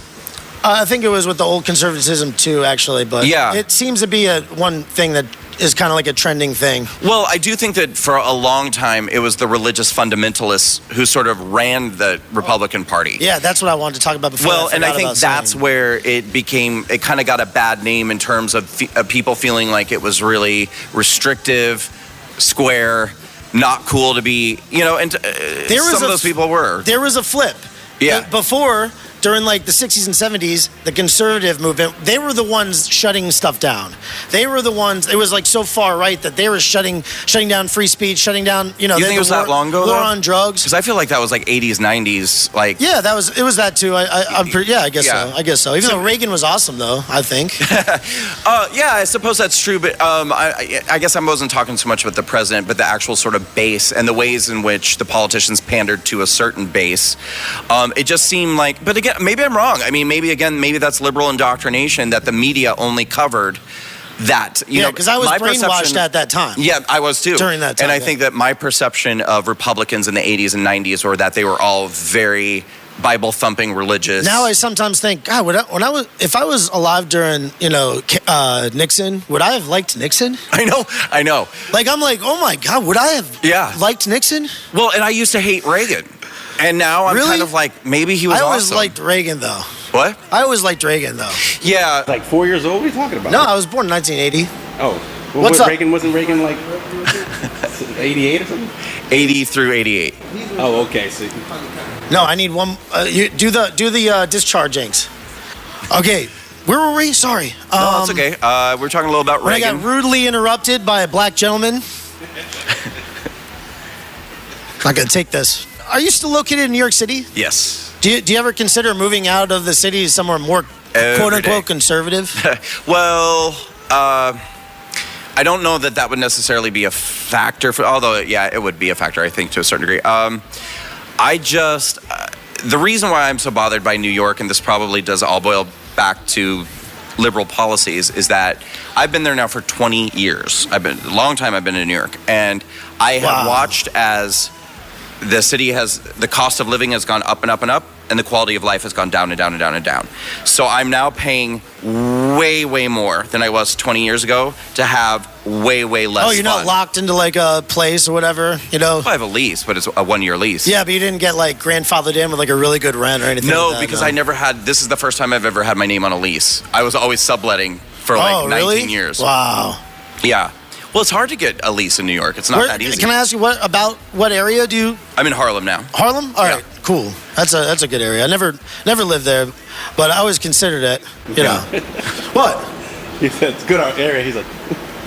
with the old conservatism too, actually. But it seems to be one thing that is kind of like a trending thing. Well, I do think that for a long time it was the religious fundamentalists who sort of ran the Republican Party. Yeah, that's what I wanted to talk about before. Well, and I think that's where it kind of got a bad name in terms of people feeling like it was really restrictive, square, not cool to be, and some of those people were. There was a flip. Yeah. Before, during like the 60s and 70s, the conservative movement, they were the ones shutting stuff down. They were the ones, it was like so far right that they were shutting down free speech, shutting down, You think it was that long ago? War on drugs. Because I feel like that was like 80s, 90s, like. Yeah, it was that too. I guess so. Even though Reagan was awesome though, I think. Yeah, I suppose that's true, but I guess I wasn't talking so much about the president, but the actual sort of base and the ways in which the politicians pandered to a certain base. It just seemed like, but again, maybe I'm wrong. I mean, maybe that's liberal indoctrination that the media only covered that. Because I was brainwashed at that time. Yeah, I was too. During that time. And I think that my perception of Republicans in the 80s and 90s were that they were all very Bible-thumping religious. Now I sometimes think, God, if I was alive during, Nixon, would I have liked Nixon? I know. Like, I'm like, oh my God, would I have liked Nixon? Well, and I used to hate Reagan. And now I'm kind of like, maybe he was awesome. I always liked Reagan, though. What? I always liked Reagan, though. Yeah. Like 4 years old? What are you talking about? No, I was born in 1980. Oh. Well, What's up? Wasn't Reagan like 88 or something? 80 through 88. Oh, okay. So. No, I need one. You do the dischargings. Okay. Where were we? Sorry. No, that's okay. We're talking a little about Reagan. I got rudely interrupted by a black gentleman. Not going to take this. Are you still located in New York City? Yes. Do you ever consider moving out of the city somewhere more quote-unquote conservative? Well, I don't know that would necessarily be a factor, although, it would be a factor, I think, to a certain degree. The reason why I'm so bothered by New York, and this probably does all boil back to liberal policies is that I've been there now for 20 years. A long time I've been in New York, and I have watched as the city the cost of living has gone up and up and up, and the quality of life has gone down and down and down and down. So I'm now paying way, way more than I was 20 years ago to have way, way less you're not locked into like a place or whatever, Well, I have a lease, but it's a 1-year lease. Yeah, but you didn't get like grandfathered in with like a really good rent or anything No, like that, because I never had, this is the first time I've ever had my name on a lease. I was always subletting for like 19 years. Wow. Yeah. Well, it's hard to get a lease in New York. It's not that easy. Can I ask you what area do you? I'm in Harlem now. Harlem? All right, cool. That's a good area. I never lived there, but I always considered it. You know. What? He said it's good area. He's like,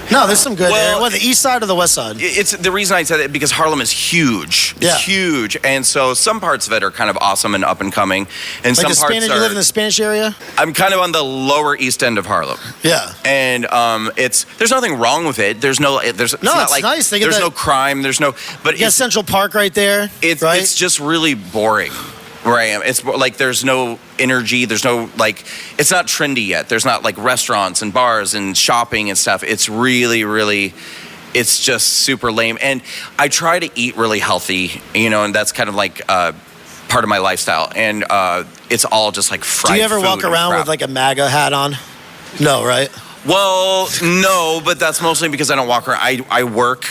no, there's some good area. What, the east side or the west side? It's the reason I said it because Harlem is huge. Yeah. It's huge, and so some parts of it are kind of awesome and up and coming, and like some parts you live in the Spanish area? I'm kind of on the lower east end of Harlem. Yeah. And there's nothing wrong with it. It's not like nice. There's no crime. But you got Central Park right there. It's just really boring where I am. It's like there's no energy. There's no it's not trendy yet. There's not like restaurants and bars and shopping and stuff. It's really, really, it's just super lame. And I try to eat really healthy, and that's kind of like part of my lifestyle. And it's all just like fried. Do you ever walk around with like a MAGA hat on? No, right? Well, no, but that's mostly because I don't walk around. I work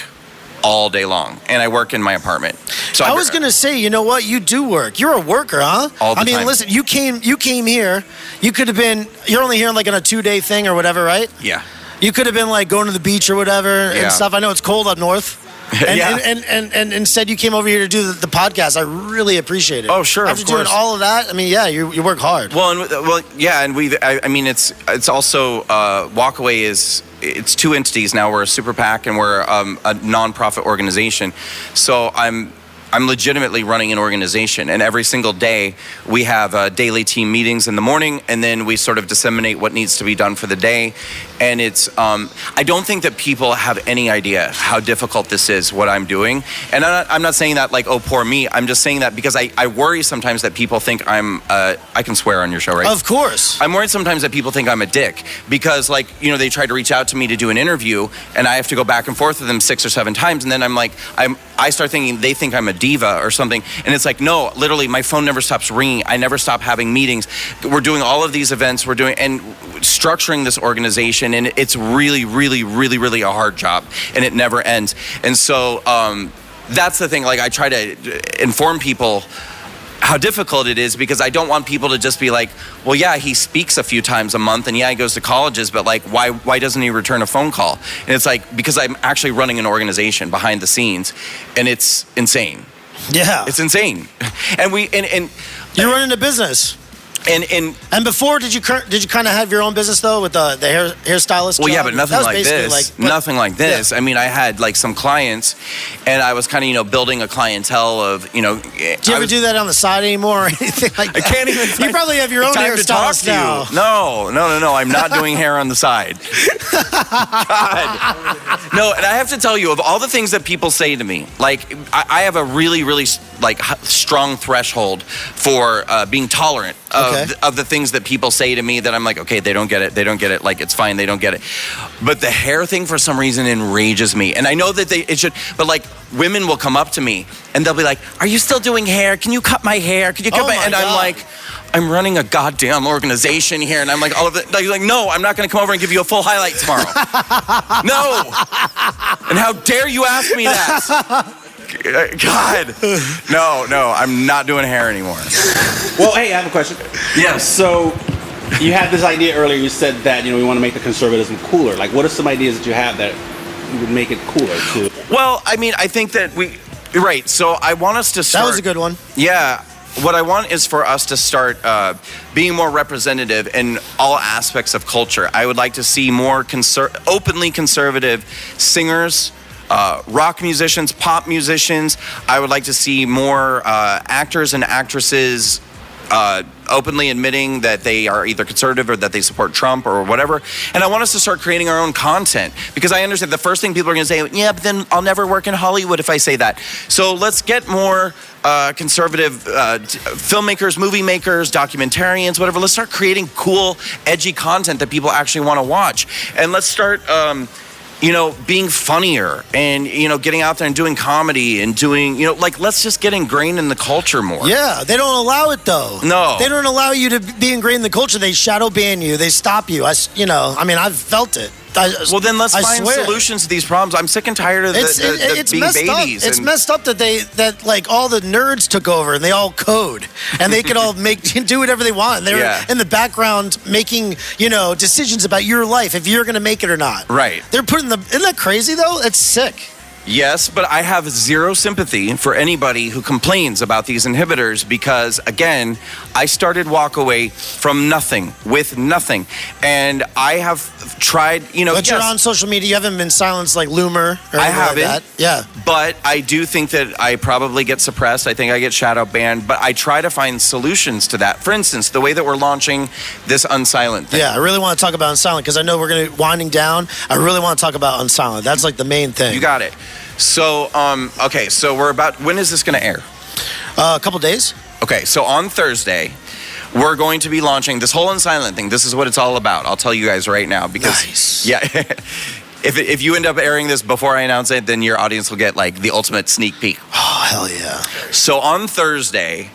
all day long, and I work in my apartment. So I was gonna say, you know what? You do work. You're a worker, huh? All the time. I mean, listen, you came here. You could have been. You're only here like on a 2-day thing or whatever, right? Yeah. You could have been like going to the beach or whatever and stuff. I know it's cold up north. And, Yeah. and instead you came over here to do the podcast. I really appreciate it. Oh, sure, After of course. doing all of that, I mean, yeah, you work hard. I mean, it's also Walkaway it's 2 entities now. We're a super PAC and we're a nonprofit organization. So I'm legitimately running an organization, and every single day we have daily team meetings in the morning, and then we sort of disseminate what needs to be done for the day. And it's I don't think that people have any idea how difficult this is, what I'm doing. And I'm not saying that like, oh, poor me. I'm just saying that because I worry sometimes that people think I can swear on your show, right? Of course. I'm worried sometimes that people think I'm a dick because they try to reach out to me to do an interview, and I have to go back and forth with them 6 or 7 times, and then I start thinking they think I'm a diva or something. And it's like, no, literally my phone never stops ringing. I never stop having meetings. We're doing all of these events. We're doing and structuring this organization, and it's really, really, really, really a hard job, and it never ends. And so that's the thing. Like, I try to inform people how difficult it is, because I don't want people to just be like, well, yeah, he speaks a few times a month, and yeah, he goes to colleges, but like, why doesn't he return a phone call? And it's like, because I'm actually running an organization behind the scenes, and it's insane. Yeah, it's insane. And you're running a business. And before, did you kind of have your own business though with the hairstylist? Well, job? yeah, but nothing like this. Nothing like this. Yeah. I mean, I had like some clients, and I was kind of building a clientele of Do you ever do that on the side anymore or anything like that? I can't even. You probably have your own hairstylist now. No. I'm not doing hair on the side. God. No, and I have to tell you, of all the things that people say to me, like I have a really, really like strong threshold for being tolerant of the things that people say to me that I'm like, okay, they don't get it, like it's fine, they don't get it. But the hair thing for some reason enrages me, and I know that it should, but like women will come up to me and they'll be like, are you still doing hair? Can you cut my hair? Can you cut my? And God. I'm like, I'm running a goddamn organization here, and I'm like, all of it. Like, no, I'm not going to come over and give you a full highlight tomorrow. No. And how dare you ask me that? God. No, I'm not doing hair anymore. Well, hey, I have a question. Yes. So you had this idea earlier. You said that, we want to make the conservatism cooler. Like, what are some ideas that you have that would make it cooler too? Well, I mean, I think that right. So I want us to start. That was a good one. Yeah. What I want is for us to start being more representative in all aspects of culture. I would like to see more openly conservative singers, rock musicians, pop musicians. I would like to see more actors and actresses openly admitting that they are either conservative or that they support Trump or whatever. And I want us to start creating our own content, because I understand the first thing people are going to say, yeah, but then I'll never work in Hollywood if I say that. So let's get more conservative filmmakers, movie makers, documentarians, whatever. Let's start creating cool, edgy content that people actually want to watch. And let's start, being funnier and, getting out there and doing comedy and doing, let's just get ingrained in the culture more. Yeah, they don't allow it though. No. They don't allow you to be ingrained in the culture. They shadow ban you. They stop you. I've felt it. Well, then let's find solutions to these problems. I'm sick and tired of the being babies. It's messed up that all the nerds took over and they all code and they can all do whatever they want. And they're in the background making decisions about your life, if you're going to make it or not. Right. They're isn't that crazy though? It's sick. Yes, but I have zero sympathy for anybody who complains about these inhibitors, because, again, I started Walk Away from nothing, with nothing. And I have tried, But you're on social media. You haven't been silenced like Loomer or I haven't. Like that. Yeah. But I do think that I probably get suppressed. I think I get shadow banned. But I try to find solutions to that. For instance, the way that we're launching this Unsilent thing. Yeah, I really want to talk about Unsilent, because I know we're going to winding down. I really want to talk about Unsilent. That's like the main thing. You got it. So, so when is this going to air? A couple days. Okay, so on Thursday, we're going to be launching this whole Unsilent thing. This is what it's all about. I'll tell you guys right now, because nice. Yeah, if you end up airing this before I announce it, then your audience will get like the ultimate sneak peek. Oh, hell yeah. So on Thursday,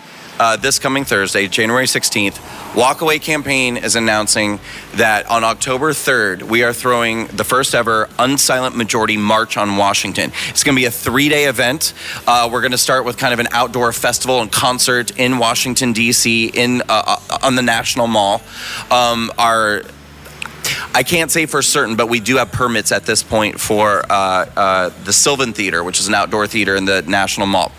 this coming Thursday, January 16th, Walk Away campaign is announcing that on October 3rd, we are throwing the first ever Unsilent Majority March on Washington. It's going to be a 3-day event. We're going to start with kind of an outdoor festival and concert in Washington, D.C., on the National Mall. I can't say for certain, but we do have permits at this point for the Sylvan Theater, which is an outdoor theater in the National Mall.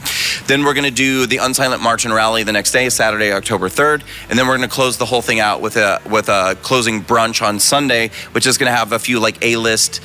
Then we're going to do the Unsilent March and Rally the next day, Saturday, October 3rd. And then we're going to close the whole thing out with a closing brunch on Sunday, which is going to have a few like A-list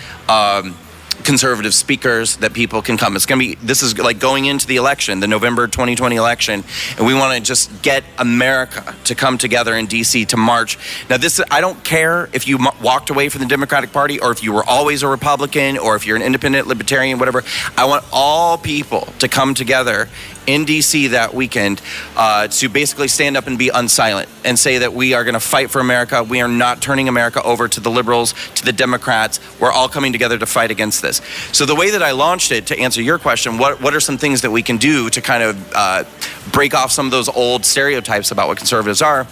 conservative speakers that people can come. This is like going into the election, the November 2020 election, and we want to just get America to come together in DC to march. Now I don't care if you walked away from the Democratic Party, or if you were always a Republican, or if you're an independent, libertarian, whatever. I want all people to come together in DC that weekend to basically stand up and be unsilent and say that we are going to fight for America. We are not turning America over to the liberals, to the Democrats. We're all coming together to fight against this. So the way that I launched it, to answer your question, what are some things that we can do to kind of break off some of those old stereotypes about what conservatives are?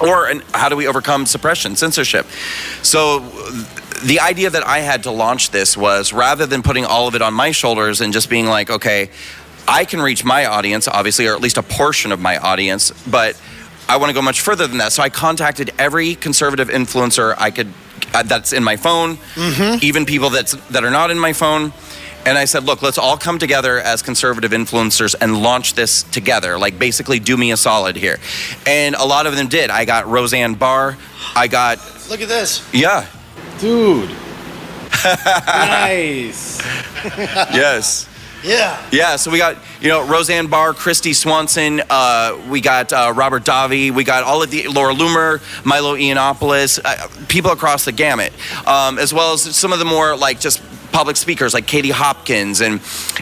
And how do we overcome suppression, censorship? So the idea that I had to launch this was, rather than putting all of it on my shoulders and just being like, okay, I can reach my audience, obviously, or at least a portion of my audience, but I want to go much further than that. So I contacted every conservative influencer I could that's in my phone, even people that are not in my phone. And I said, look, let's all come together as conservative influencers and launch this together. Like, basically, do me a solid here. And a lot of them did. I got Roseanne Barr. Look at this. Yeah. Dude. Nice. Yes. Yeah, so we got, Roseanne Barr, Christy Swanson, we got Robert Davi, we got all of the Laura Loomer, Milo Yiannopoulos, people across the gamut, as well as some of the more like just public speakers like Katie Hopkins, and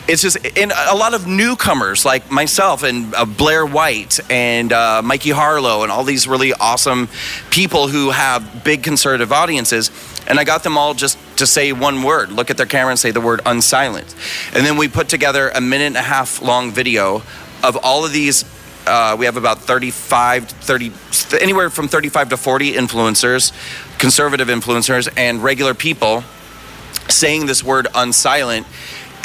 it's just a lot of newcomers like myself and Blair White and Mikey Harlow and all these really awesome people who have big conservative audiences. And I got them all just to say one word, look at their camera and say the word unsilent. And then we put together a 1.5-minute long video of all of these. We have about anywhere from 35 to 40 influencers, conservative influencers, and regular people saying this word unsilent.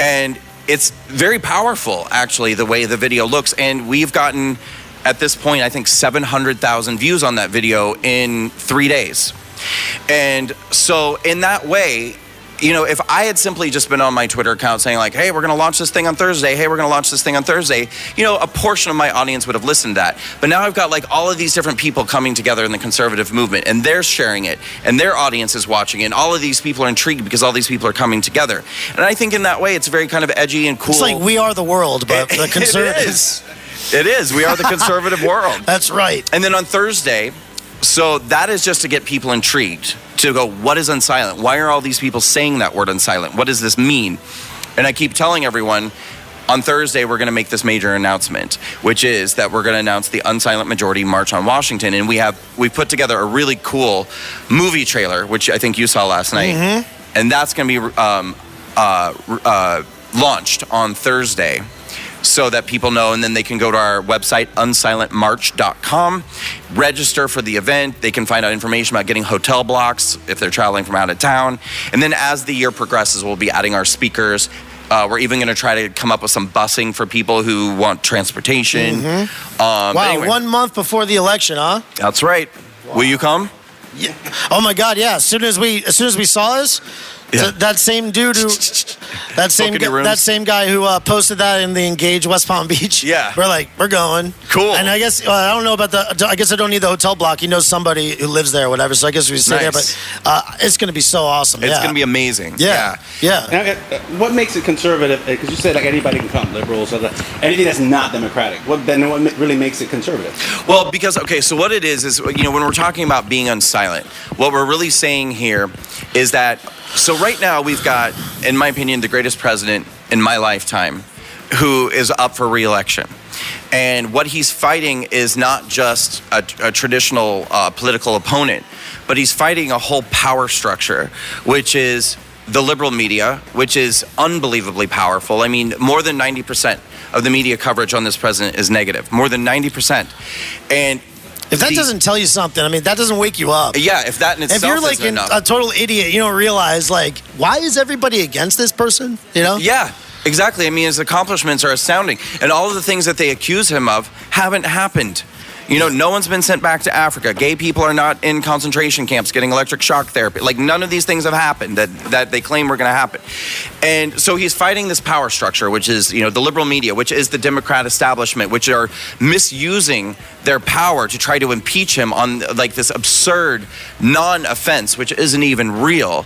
And it's very powerful, actually, the way the video looks. And we've gotten, at this point, I think 700,000 views on that video in 3 days. And so in that way, if I had simply just been on my Twitter account saying like, hey, we're going to launch this thing on Thursday. Hey, we're going to launch this thing on Thursday. A portion of my audience would have listened to that. But now I've got like all of these different people coming together in the conservative movement, and they're sharing it, and their audience is watching it. And all of these people are intrigued because all these people are coming together. And I think in that way, it's very kind of edgy and cool. It's like We Are the World, but the conservatives. It is. We are the conservative world. That's right. And then on Thursday, so that is just to get people intrigued to go, what is unsilent? Why are all these people saying that word unsilent? What does this mean? And I keep telling everyone, on Thursday, we're going to make this major announcement, which is that we're going to announce the Unsilent Majority March on Washington. And we put together a really cool movie trailer, which I think you saw last night. Mm-hmm. And that's going to be launched on Thursday so that people know. And then they can go to our website, unsilentmarch.com, register for the event. They can find out information about getting hotel blocks if they're traveling from out of town. And then as the year progresses, we'll be adding our speakers. We're even going to try to come up with some busing for people who want transportation. Mm-hmm. Wow, anyway. 1 month before the election, huh? That's right. Wow. Will you come? Yeah. Oh my God, yeah. As soon as we saw this, that same dude who, that same guy who posted that in the Engage West Palm Beach. Yeah. We're like, we're going. Cool. And I guess I don't know about I guess I don't need the hotel block. He knows somebody who lives there or whatever. So I guess we stay there. But it's going to be so awesome. It's going to be amazing. Yeah. Now, what makes it conservative? Because you said like anybody can come, liberals, or anything that's not democratic. What really makes it conservative? Well, because so what it is when we're talking about being unsilent, what we're really saying here is that. So right now we've got, in my opinion, the greatest president in my lifetime who is up for re-election. And what he's fighting is not just a traditional political opponent, but he's fighting a whole power structure, which is the liberal media, which is unbelievably powerful. I mean, more than 90% of the media coverage on this president is negative. More than 90%. And if that doesn't tell you something, I mean, that doesn't wake you up. Yeah, if that in itself if you're like isn't enough. A total idiot, you don't realize, like, why is everybody against this person? You know? Yeah, exactly. I mean, his accomplishments are astounding. And all of the things that they accuse him of haven't happened. No one's been sent back to Africa. Gay people are not in concentration camps getting electric shock therapy. Like, none of these things have happened that they claim were going to happen. And so he's fighting this power structure, which is, the liberal media, which is the Democrat establishment, which are misusing their power to try to impeach him on, like, this absurd non-offense, which isn't even real.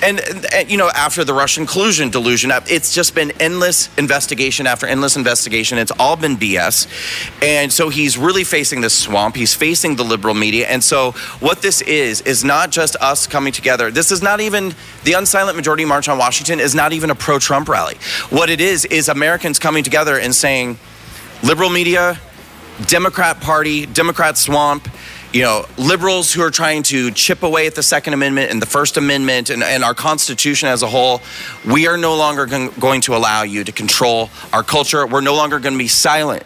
And after the Russian collusion delusion, it's just been endless investigation after endless investigation. It's all been BS. And so he's really facing this swamp. He's facing the liberal media. And so what this is not just us coming together. This is not even the Unsilent Majority March on Washington is not even a pro-Trump rally. What it is Americans coming together and saying, liberal media, Democrat Party, Democrat swamp, liberals who are trying to chip away at the Second Amendment and the First Amendment and our Constitution as a whole, we are no longer going to allow you to control our culture. We're no longer going to be silent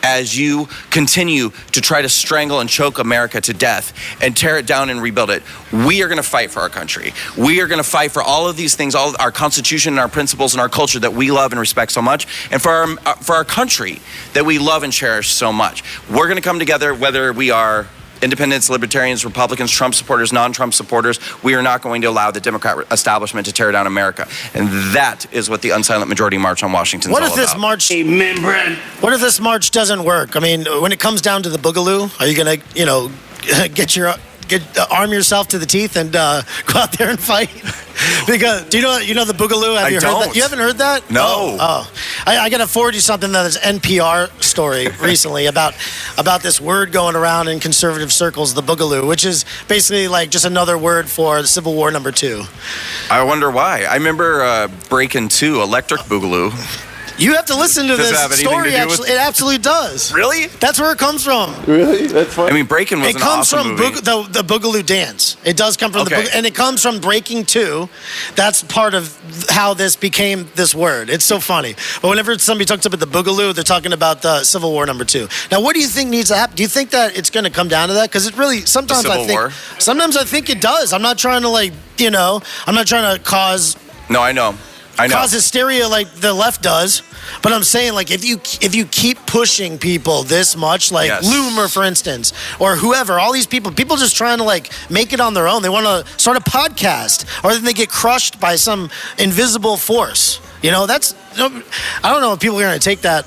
as you continue to try to strangle and choke America to death and tear it down and rebuild it. We are going to fight for our country. We are going to fight for all of these things, all of our Constitution and our principles and our culture that we love and respect so much, and for our country that we love and cherish so much. We're going to come together, whether we are independents, libertarians, Republicans, Trump supporters, non-Trump supporters. We are not going to allow the Democrat establishment to tear down America. And that is what the Unsilent Majority March on Washington is all about. What if this march doesn't work? I mean, when it comes down to the boogaloo, are you going to, arm yourself to the teeth and go out there and fight? Because do you know the boogaloo? Have you heard that? You haven't heard that? No. Oh. I got to forward you something that is NPR story recently about this word going around in conservative circles, the boogaloo, which is basically like just another word for Civil War #2. I wonder why. I remember Breakin' 2, Electric Boogaloo. You have to listen to this story. It absolutely does. Really? That's where it comes from. Really? That's funny. I mean, Breakin' was an awesome movie. It comes from the Boogaloo dance. It does come from the Boogaloo, and it comes from Breaking 2. That's part of how this became this word. It's so funny. But whenever somebody talks about the Boogaloo, they're talking about the Civil War #2. Now, what do you think needs to happen? Do you think that it's going to come down to that? Because it really sometimes I think it does. I'm not trying to I'm not trying to cause. No, I know. Cause hysteria like the left does, but I'm saying, like, if you keep pushing people this much, like Loomer, for instance, or whoever, all these people just trying to like make it on their own. They want to start a podcast, or then they get crushed by some invisible force. I don't know if people are going to take that.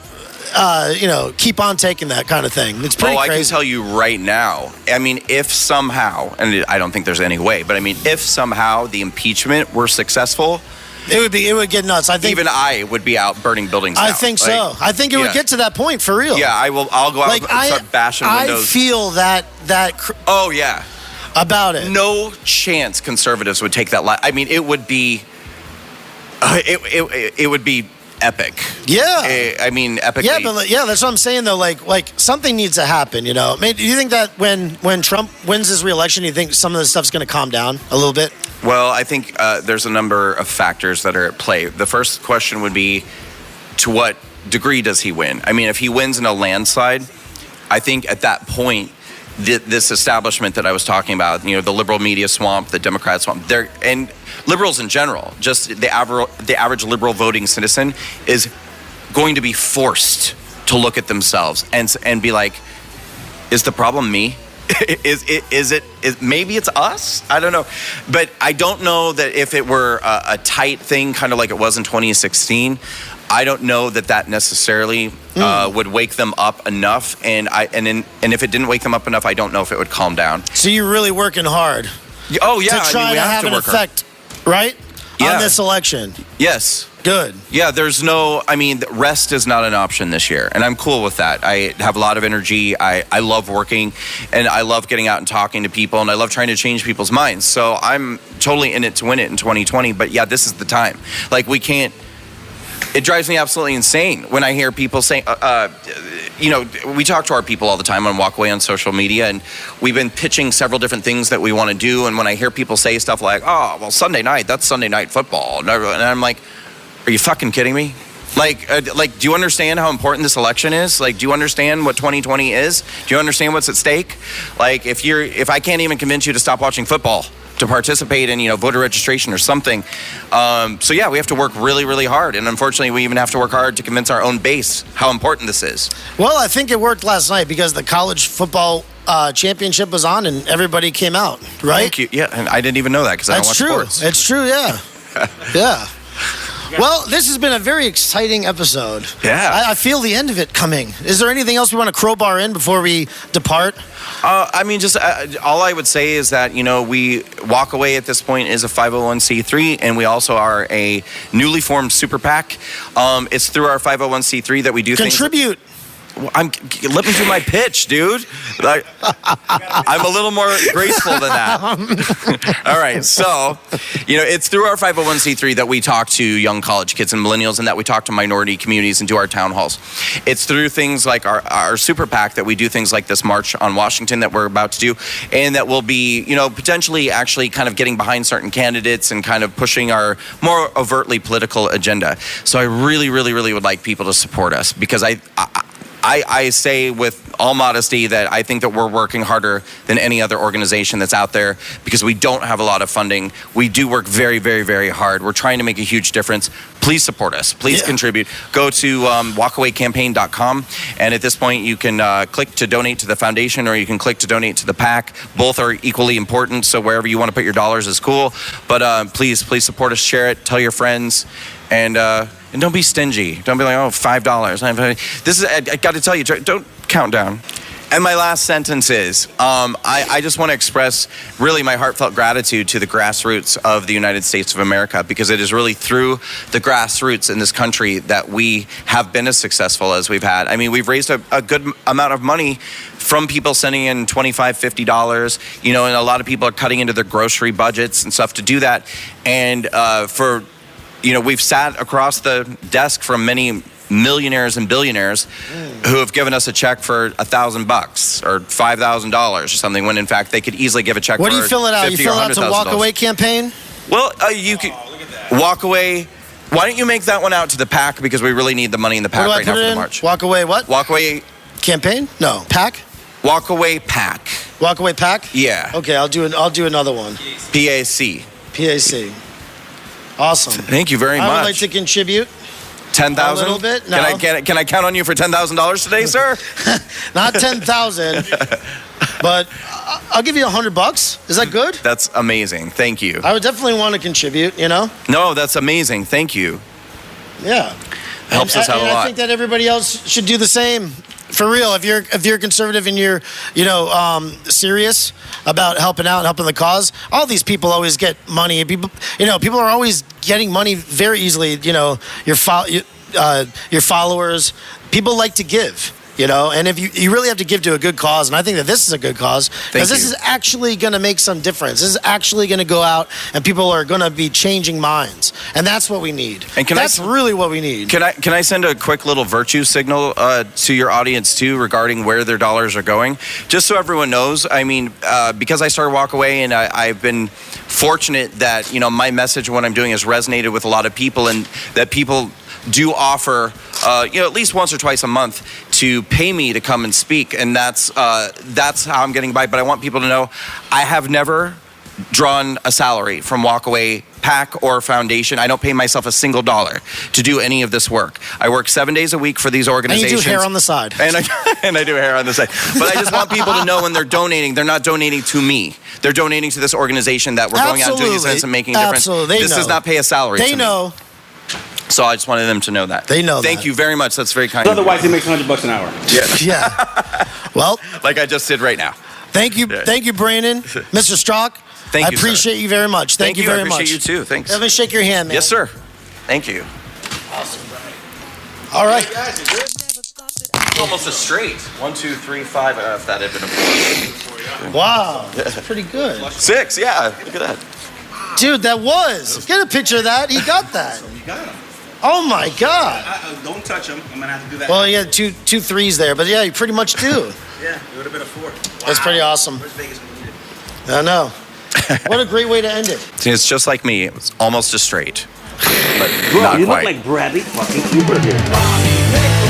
Keep on taking that kind of thing. It's pretty crazy. I can tell you right now. I mean, if somehow, and I don't think there's any way, but I mean, if somehow the impeachment were successful, It would get nuts. I think even I would be out burning buildings down. I think so. I think it would get to that point for real. Yeah, I'll go out and start bashing windows. I feel that oh yeah. About it. No chance conservatives would take that. I mean, it would be. It would be epic. Yeah. I mean, epically. Yeah, but that's what I'm saying though. Like something needs to happen. You know, do you think that when Trump wins his reelection, you think some of this stuff's going to calm down a little bit? Well, I think there's a number of factors that are at play. The first question would be, to what degree does he win? I mean, if he wins in a landslide, I think at that point, this establishment that I was talking about, you know, the liberal media swamp, the Democrat swamp, and liberals in general, just the average liberal voting citizen is going to be forced to look at themselves and be like, is the problem me? Is maybe it's us? I don't know. But I don't know that if it were a tight thing, kind of like it was in 2016, I don't know that necessarily would wake them up enough, and if it didn't wake them up enough, I don't know if it would calm down. So you're really working hard. Oh yeah, to try to have an effect, right? On this election. Yes. Good. Yeah, rest is not an option this year, and I'm cool with that. I have a lot of energy. I love working, and I love getting out and talking to people, and I love trying to change people's minds. So I'm totally in it to win it in 2020. But yeah, this is the time. Like, we can't. It drives me absolutely insane when I hear people saying, we talk to our people all the time on Walkaway on social media, and we've been pitching several different things that we want to do. And when I hear people say stuff like, oh, well, Sunday night, that's Sunday night football. And I'm like, are you fucking kidding me? Like, do you understand how important this election is? Like, do you understand what 2020 is? Do you understand what's at stake? Like, if I can't even convince you to stop watching football, to participate in, voter registration or something. So yeah, we have to work really, really hard. And unfortunately, we even have to work hard to convince our own base how important this is. Well, I think it worked last night because the college football championship was on and everybody came out, right? Thank you. Yeah, and I didn't even know that because I don't watch sports. It's true, yeah. Yeah. Well, this has been a very exciting episode. Yeah. I feel the end of it coming. Is there anything else we want to crowbar in before we depart? All I would say is that, we walk away at this point is a 501c3, and we also are a newly formed super PAC. It's through our 501c3 that we do Contribute. Let me do my pitch, dude. I'm a little more graceful than that. All right. So, it's through our 501c3 that we talk to young college kids and millennials, and that we talk to minority communities and do our town halls. It's through things like our super PAC that we do things like this march on Washington that we're about to do, and that will be, potentially actually kind of getting behind certain candidates and kind of pushing our more overtly political agenda. So I really, really, really would like people to support us, because I say with all modesty that I think that we're working harder than any other organization that's out there, because we don't have a lot of funding. We do work very, very, very hard. We're trying to make a huge difference. Please support us. Please contribute. Go to walkawaycampaign.com, and at this point you can click to donate to the foundation, or you can click to donate to the PAC. Both are equally important, so wherever you want to put your dollars is cool. But please support us. Share it. Tell your friends. And don't be stingy. Don't be like, oh, $5. This is, I got to tell you, don't count down. And my last sentence is, I just want to express really my heartfelt gratitude to the grassroots of the United States of America, because it is really through the grassroots in this country that we have been as successful as we've had. I mean, we've raised a good amount of money from people sending in $25, $50, and a lot of people are cutting into their grocery budgets and stuff to do that. And we've sat across the desk from many millionaires and billionaires who have given us a check for $1,000 or $5,000 or something, when in fact they could easily give a check. What for do you fill it out? You fill it out to Walkaway campaign? Well, you could Walkaway. Why don't you make that one out to the PAC, because we really need the money in the PAC right now for the march. Walkaway what? Walkaway campaign? No, PAC. Walkaway PAC. Walkaway PAC? Yeah. Okay, I'll do another one. PAC. PAC. Awesome. Thank you very much. I would like to contribute. 10,000? A little bit? No. Can I count on you for $10,000 today, sir? Not 10,000, but I'll give you $100. Is that good? That's amazing. Thank you. I would definitely want to contribute. No, that's amazing. Thank you. Yeah. Helps us out a lot. I think that everybody else should do the same. For real, if you're conservative and you're serious about helping out, helping the cause, all these people always get money. People are always getting money very easily. You know, your followers, people like to give. You know, and if you really have to give to a good cause, and I think that this is a good cause, because this is actually going to make some difference. This is actually going to go out, and people are going to be changing minds, and that's what we need. And that's really what we need. Can I send a quick little virtue signal to your audience too regarding where their dollars are going, just so everyone knows? I mean, because I started Walk Away, and I've been fortunate that my message and what I'm doing has resonated with a lot of people, and that people do offer at least once or twice a month to pay me to come and speak, and that's how I'm getting by. But I want people to know I have never drawn a salary from Walk Away PAC or foundation. I don't pay myself a single dollar to do any of this work. I work 7 days a week for these organizations. And you do hair on the side. And I do hair on the side. But I just want people to know when they're donating, they're not donating to me. They're donating to this organization that we're going out and doing events and making a difference. Absolutely. This does not pay a salary to me. They know. So I just wanted them to know that. They know Thank you very much. That's very kind. Otherwise, he makes $100 an hour. Yeah. Well, like I just did right now. Thank you, Brandon, Mr. Strzok. Thank you. I appreciate you very much. Thank you very much. I appreciate you too. Thanks. Let me shake your hand, man. Yes, sir. Thank you. Awesome. All right. Hey guys, you good? Almost a straight. 1, 2, 3, 5. If that had been a 4. Wow. That's pretty good. 6. Yeah. Look at that. Dude, that was. Get a picture of that. He got that. You got him. Oh my God. Don't touch him. I'm gonna have to do that. Well, he had two threes there, but yeah, you pretty much do. Yeah, it would have been a 4. Wow. That's pretty awesome. Where's Vegas when you need it? I know. What a great way to end it. See, it's just like me. It was almost a straight. But Bro, not you quite. look like Bradley fucking Cooper here.